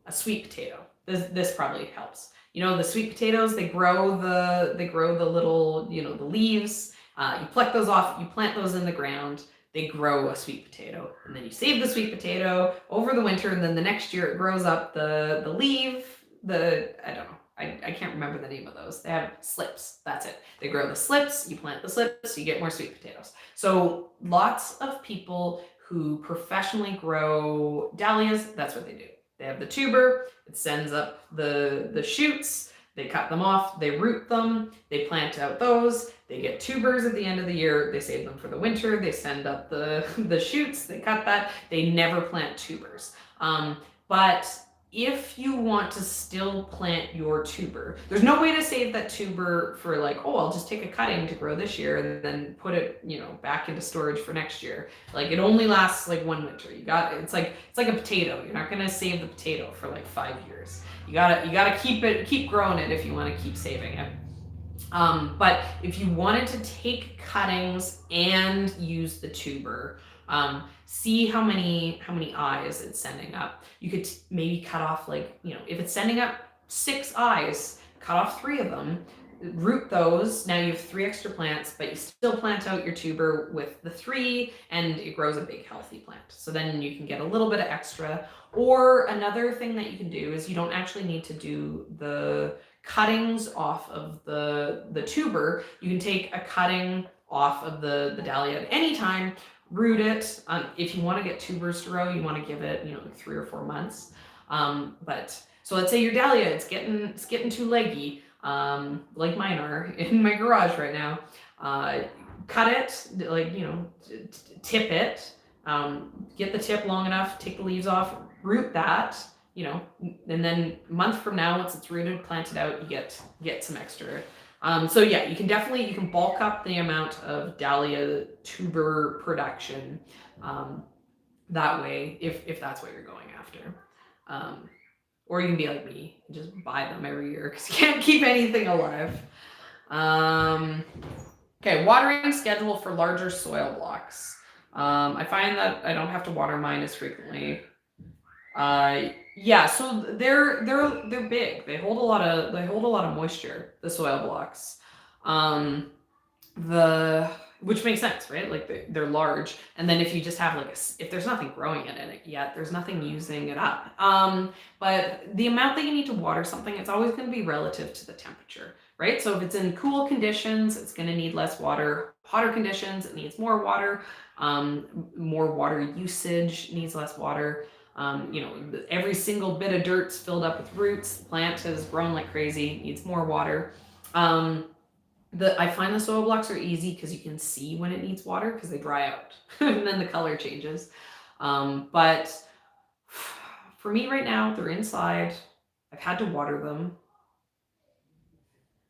a sweet potato. This probably helps. You know, the sweet potatoes, they grow the little, you know, the leaves. You pluck those off, you plant those in the ground, they grow a sweet potato. And then you save the sweet potato over the winter, and then the next year it grows up the leaf, I don't know. I can't remember the name of those. They have slips. That's it. They grow the slips, you plant the slips, you get more sweet potatoes. So lots of people who professionally grow dahlias, that's what they do. They have the tuber, it sends up the shoots, they cut them off, they root them, they plant out those, they get tubers at the end of the year, they save them for the winter, they send up the shoots, they cut that, they never plant tubers. But if you want to still plant your tuber, there's no way to save that tuber for like, oh, I'll just take a cutting to grow this year and then put it, you know, back into storage for next year. Like it only lasts like one winter. It's like a potato. You're not gonna save the potato for like 5 years. You gotta keep growing it if you want to keep saving it. But if you wanted to take cuttings and use the tuber, see how many eyes it's sending up. You could maybe cut off, like, you know, if it's sending up 6 eyes, cut off 3 of them, root those. Now you have 3 extra plants, but you still plant out your tuber with the 3 and it grows a big healthy plant. So then you can get a little bit of extra. Or another thing that you can do is you don't actually need to do the cuttings off of the tuber. You can take a cutting off of the dahlia at any time, root it. If you want to get tubers to grow, you want to give it, you know, 3 or 4 months. But so let's say your dahlia, it's getting too leggy, like mine are in my garage right now. Cut it, like, you know, tip it, get the tip long enough, take the leaves off, root that, you know, and then a month from now, once it's rooted, plant it out, you get some extra. So yeah, you can bulk up the amount of dahlia tuber production that way, if that's what you're going after. Or you can be like me and just buy them every year because you can't keep anything alive. Okay, watering schedule for larger soil blocks. I find that I don't have to water mine as frequently. Yeah, so they're big. They hold a lot of moisture, the soil blocks. Which makes sense, right? Like they're large. And then if you just have if there's nothing growing in it yet, there's nothing using it up. But the amount that you need to water something, it's always going to be relative to the temperature, right? So if it's in cool conditions, it's going to need less water. Hotter conditions, it needs more water. More water usage needs less water. You know, every single bit of dirt's filled up with roots. The plant has grown like crazy, needs more water. I find the soil blocks are easy because you can see when it needs water because they dry out and then the color changes. But for me right now, they're inside. I've had to water them.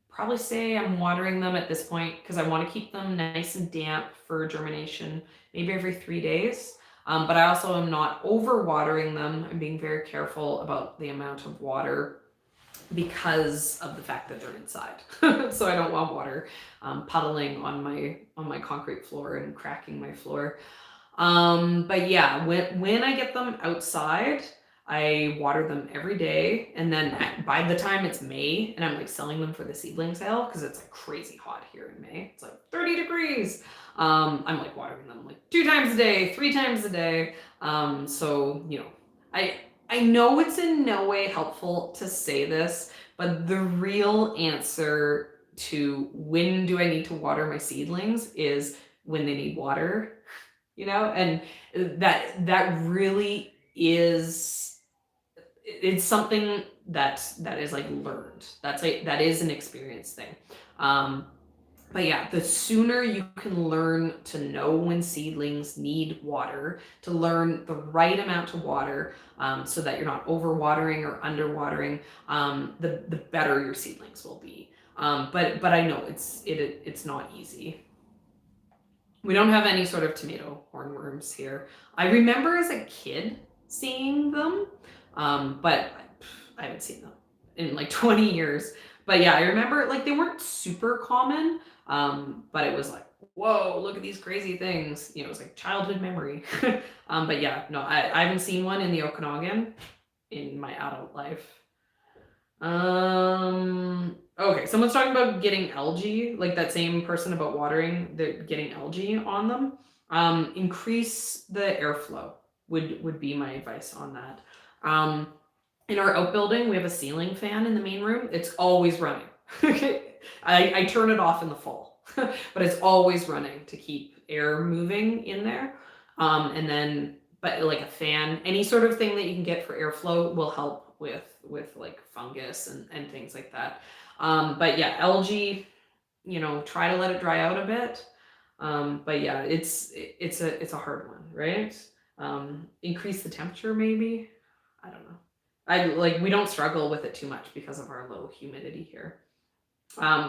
Probably say I'm watering them at this point because I want to keep them nice and damp for germination, maybe every 3 days. But I also am not over watering them. I'm being very careful about the amount of water because of the fact that they're inside. So I don't want water puddling on my concrete floor and cracking my floor. But yeah, when I get them outside, I water them every day, and then by the time it's May and I'm like selling them for the seedling sale, because it's like crazy hot here in May, it's like 30 degrees. I'm like watering them like 2 times a day, 3 times a day. So you know, I know it's in no way helpful to say this, but the real answer to when do I need to water my seedlings is when they need water, you know, and that really is, it's something that is like learned. That is an experience thing. But yeah, the sooner you can learn to know when seedlings need water, to learn the right amount to water, so that you're not overwatering or underwatering, the better your seedlings will be. But I know it's not easy. We don't have any sort of tomato hornworms here. I remember as a kid seeing them, but I haven't seen them in like 20 years. But yeah, I remember like they weren't super common, but it was like, whoa, look at these crazy things. You know, it was like childhood memory. But yeah, no, I haven't seen one in the Okanagan in my adult life. Okay, someone's talking about getting algae, like that same person about watering, they're getting algae on them. Increase the airflow would be my advice on that. In our outbuilding, we have a ceiling fan in the main room. It's always running. I turn it off in the fall, but it's always running to keep air moving in there. And then, but like a fan, any sort of thing that you can get for airflow will help with like fungus and things like that. But yeah, algae, you know, try to let it dry out a bit. But yeah, it's a hard one, right? Increase the temperature maybe. I don't know. We don't struggle with it too much because of our low humidity here.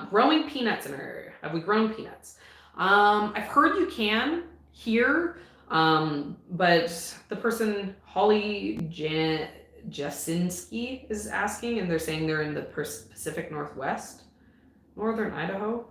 Growing peanuts in our area. Have we grown peanuts? I've heard you can here, but the person Holly Jasinski is asking, and they're saying they're in the Pacific Northwest, northern Idaho.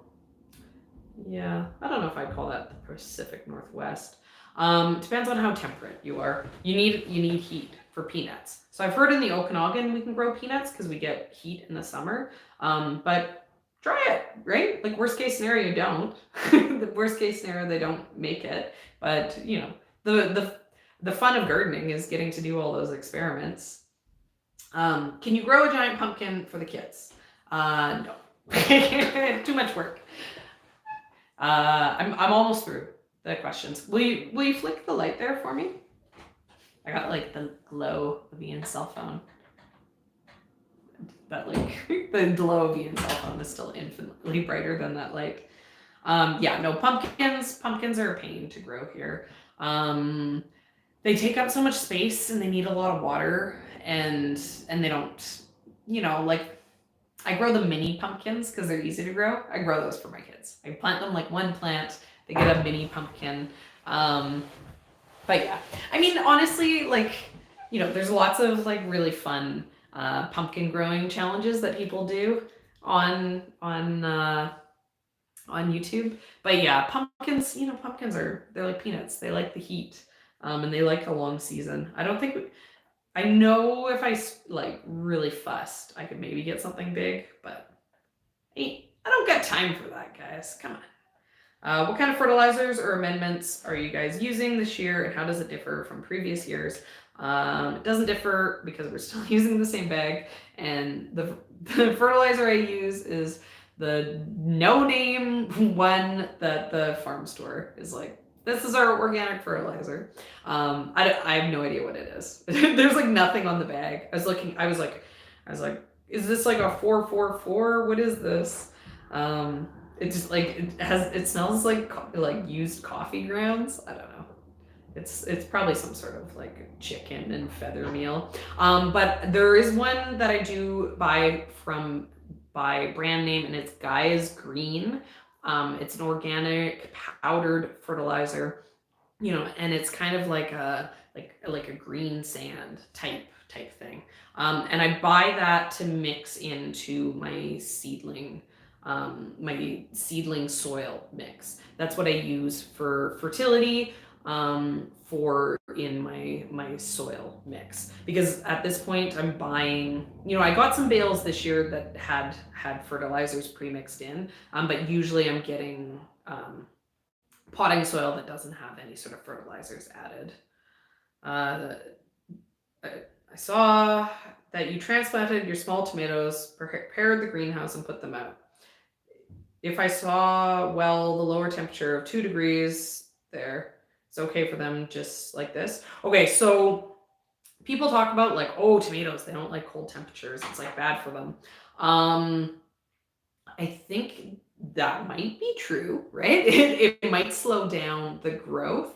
Yeah, I don't know if I'd call that the Pacific Northwest. Depends on how temperate you are. You need heat for peanuts. So I've heard in the Okanagan we can grow peanuts because we get heat in the summer. But try it, right? Like worst case scenario, you don't. The worst case scenario, they don't make it. But you know, the fun of gardening is getting to do all those experiments. Can you grow a giant pumpkin for the kids? No. Too much work. I'm almost through the questions. Will you flick the light there for me? I got like the glow of Ian's cell phone. That like the glow of Ian's cell phone is still infinitely brighter than that light. Yeah, no, pumpkins are a pain to grow here. They take up so much space and they need a lot of water, and they don't, you know, like I grow the mini pumpkins because they're easy to grow. I grow those for my kids. I plant them like one plant, they get a mini pumpkin. But yeah, I mean, honestly, like, you know, there's lots of like really fun pumpkin growing challenges that people do on YouTube. But yeah, pumpkins, you know, they're like peanuts. They like the heat, and they like a long season. I know if I like really fussed, I could maybe get something big, but hey, I don't got time for that, guys. Come on. What kind of fertilizers or amendments are you guys using this year, and how does it differ from previous years? It doesn't differ because we're still using the same bag, and the fertilizer I use is the no-name one that the farm store is like, this is our organic fertilizer. I have no idea what it is. There's like nothing on the bag. I was like, is this like a 444? What is this? It just like it smells like used coffee grounds. I don't know. It's probably some sort of like chicken and feather meal. But there is one that I do buy by brand name, and it's Guy's Green. It's an organic powdered fertilizer, you know, and it's kind of like a green sand type thing. And I buy that to mix into my seedling soil mix. That's what I use for fertility. for in my soil mix, because at this point I'm buying, I got some bales this year that had fertilizers pre-mixed in, but usually I'm getting potting soil that doesn't have any sort of fertilizers added. I saw that you transplanted your small tomatoes, prepared the greenhouse, and put them out. If I saw, well, the lower temperature of 2 degrees there, it's okay for them just like this. Okay, so people talk about like, oh, tomatoes, they don't like cold temperatures. It's like bad for them. I think that might be true, right? It might slow down the growth,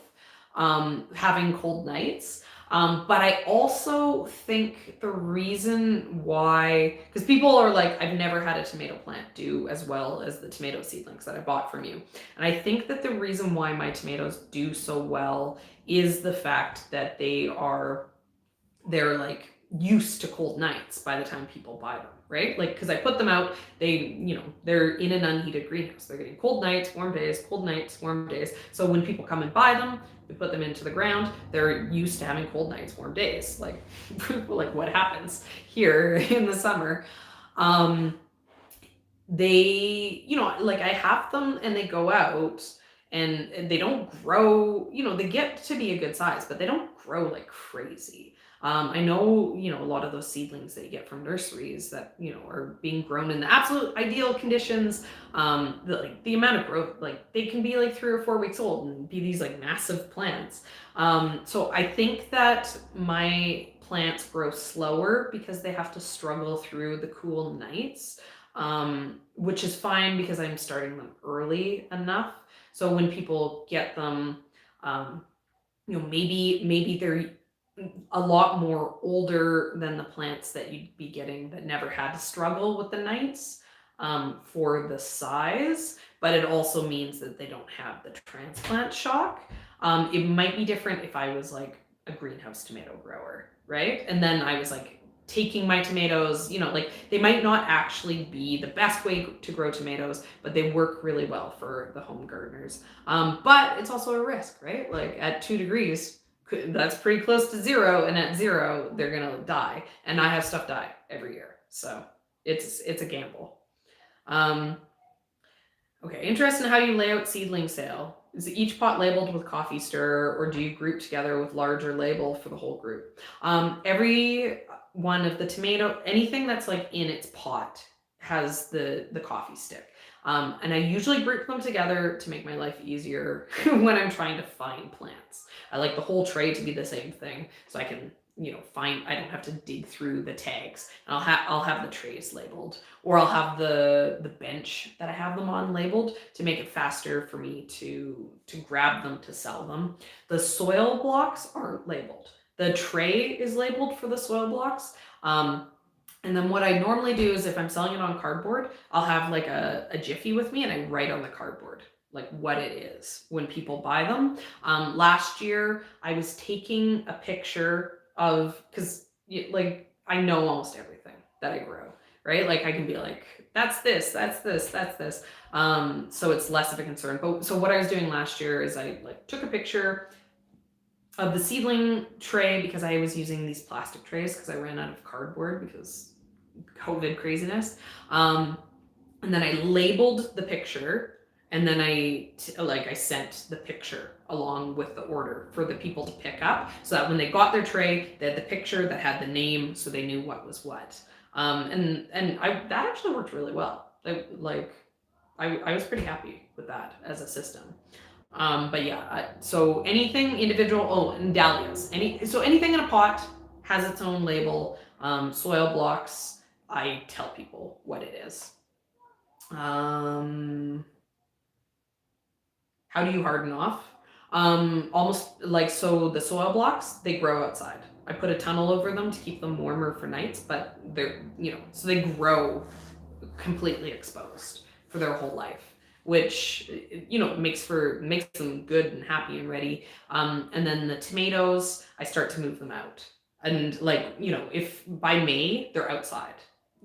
having cold nights. But I also think the reason why, because people are like, I've never had a tomato plant do as well as the tomato seedlings that I bought from you. And I think that the reason why my tomatoes do so well is the fact that they're like used to cold nights by the time people buy them, right? Like, because I put them out, they're in an unheated greenhouse. They're getting cold nights, warm days, cold nights, warm days. So when people come and buy them, we put them into the ground, they're used to having cold nights, warm days, like like what happens here in the summer. They, like I have them and they go out and they don't grow, they get to be a good size, but they don't grow like crazy. I know, a lot of those seedlings that you get from nurseries that, are being grown in the absolute ideal conditions, the amount of growth, like they can be like 3 or 4 weeks old and be these like massive plants. So I think that my plants grow slower because they have to struggle through the cool nights, which is fine because I'm starting them early enough. So when people get them, maybe they're a lot more older than the plants that you'd be getting that never had to struggle with the nights, for the size, but it also means that they don't have the transplant shock. It might be different if I was like a greenhouse tomato grower, right? And then I was like taking my tomatoes, like they might not actually be the best way to grow tomatoes, but they work really well for the home gardeners. But it's also a risk, right? Like at 2 degrees, that's pretty close to 0, and at 0 they're gonna die, and I have stuff die every year, so it's a gamble. Okay, interested in how you lay out seedling sale. Is each pot labeled with coffee stir, or do you group together with larger label for the whole group? Every one of the tomato, anything that's like in its pot has the coffee stick. And I usually group them together to make my life easier when I'm trying to find plants. I like the whole tray to be the same thing, so I can, I don't have to dig through the tags. And I'll have the trays labeled, or I'll have the bench that I have them on labeled to make it faster for me to grab them to sell them. The soil blocks aren't labeled. The tray is labeled for the soil blocks. And then what I normally do is if I'm selling it on cardboard, I'll have like a Jiffy with me and I write on the cardboard like what it is when people buy them. Last year I was taking a picture of, because like I know almost everything that I grow, right? Like I can be like, that's this, that's this, that's this. So it's less of a concern. But so what I was doing last year is I like took a picture of the seedling tray, because I was using these plastic trays because I ran out of cardboard because COVID craziness. And then I labeled the picture, and then I sent the picture along with the order for the people to pick up, so that when they got their tray, they had the picture that had the name, so they knew what was what. And that actually worked really well. I was pretty happy with that as a system. But yeah, so anything individual, and dahlias, anything in a pot has its own label. Soil blocks, I tell people what it is. How do you harden off? Almost like, so the soil blocks, they grow outside. I put a tunnel over them to keep them warmer for nights, but they're, so they grow completely exposed for their whole life, which makes them good and happy and ready. And then the tomatoes, I start to move them out, and if by May they're outside,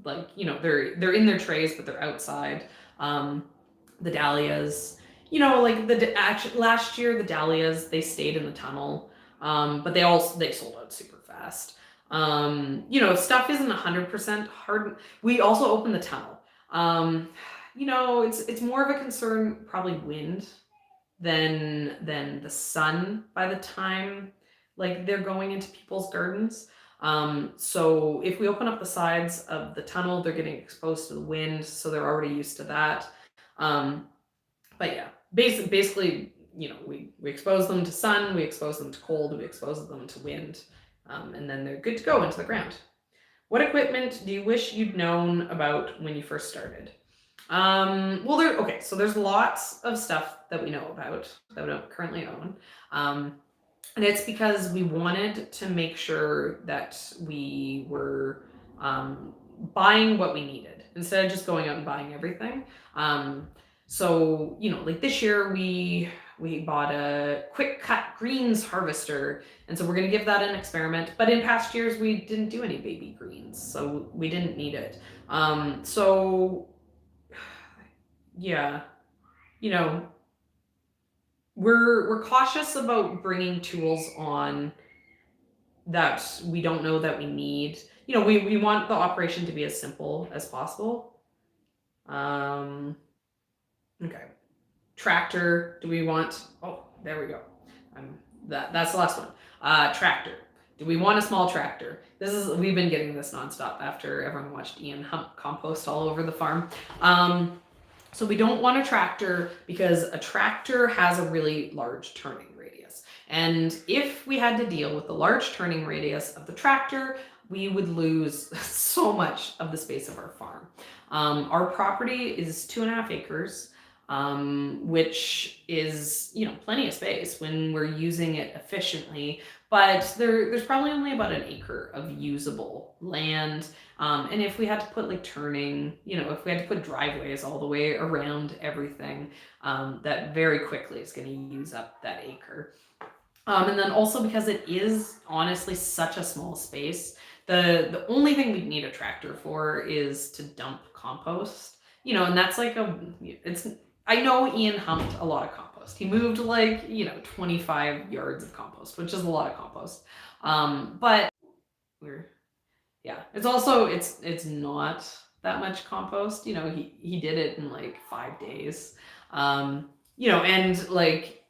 they're in their trays but they're outside. The dahlias, you know, like last year, the Dahlias, they stayed in the tunnel, but they sold out super fast. You know, stuff isn't 100% hard. We also opened the tunnel. You know, it's more of a concern, probably wind, than the sun by the time like they're going into people's gardens. So if we open up the sides of the tunnel, they're getting exposed to the wind, so they're already used to that. But yeah, basically, you know, we expose them to sun, we expose them to cold, we expose them to wind, and then they're good to go into the ground. What equipment do you wish you'd known about when you first started? Well, so there's lots of stuff that we know about that we don't currently own. And it's because we wanted to make sure that we were buying what we needed instead of just going out and buying everything. So, you know, like this year we bought a quick cut greens harvester, and so we're going to give that an experiment. But in past years we didn't do any baby greens, so we didn't need it. So yeah, you know, we're cautious about bringing tools on that we don't know that we need. You know, we want the operation to be as simple as possible. Okay. Tractor, do we want, oh, there we go. That's the last one. Tractor. Do we want a small tractor? We've been getting this nonstop after everyone watched Ian hump compost all over the farm. So we don't want a tractor because a tractor has a really large turning radius. And if we had to deal with the large turning radius of the tractor, we would lose so much of the space of our farm. Our property is 2.5 acres, which is, you know, plenty of space when we're using it efficiently. But there's probably only about 1 acre of usable land. And if we had to put like turning, you know, if we had to put driveways all the way around everything, that very quickly is going to use up that acre. And then also because it is honestly such a small space, the only thing we'd need a tractor for is to dump compost, you know, and that's like I know Ian humped a lot of compost. He moved like, you know, 25 yards of compost, which is a lot of compost. But it's also, it's not that much compost. You know, he did it in like 5 days. You know, and like,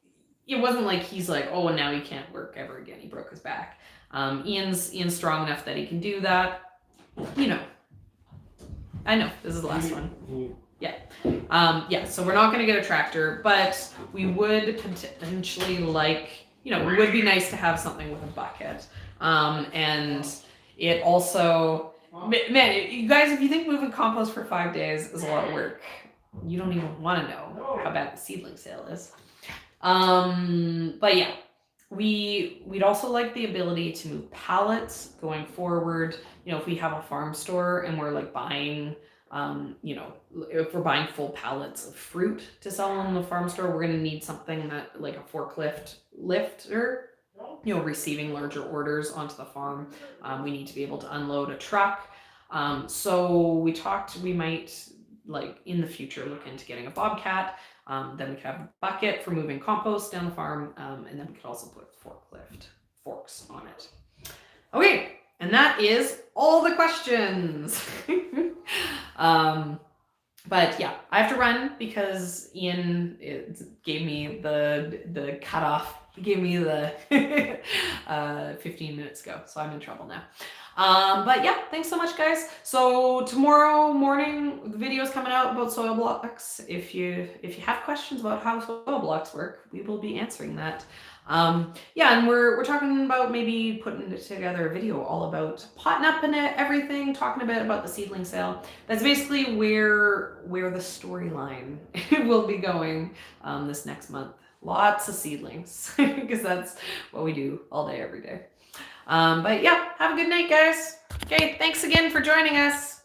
it wasn't like he's like, oh, and now he can't work ever again. He broke his back. Ian's strong enough that he can do that. You know, I know this is the last one. Yeah. So we're not going to get a tractor, but we would potentially like, you know, it would be nice to have something with a bucket. And it also, man, you guys, if you think moving compost for 5 days is a lot of work, you don't even want to know how bad the seedling sale is. But yeah, we'd also like the ability to move pallets going forward. You know, if we have a farm store and we're like buying, you know, if we're buying full pallets of fruit to sell in the farm store, we're going to need something that like a forklift lifter, you know, receiving larger orders onto the farm. We need to be able to unload a truck. So we might like in the future look into getting a bobcat. Then we could have a bucket for moving compost down the farm. And then we could also put forklift forks on it. Okay. And that is all the questions. But yeah, I have to run because Ian gave me the cutoff. He gave me the 15 minutes ago, so I'm in trouble now. But yeah, thanks so much, guys. So tomorrow morning, the video is coming out about soil blocks. If you have questions about how soil blocks work, we will be answering that. Yeah, and we're talking about maybe putting together a video all about potting up and everything, talking a bit about the seedling sale. That's basically where the storyline will be going this next month. Lots of seedlings because that's what we do all day, every day. But yeah, have a good night, guys. Okay, thanks again for joining us.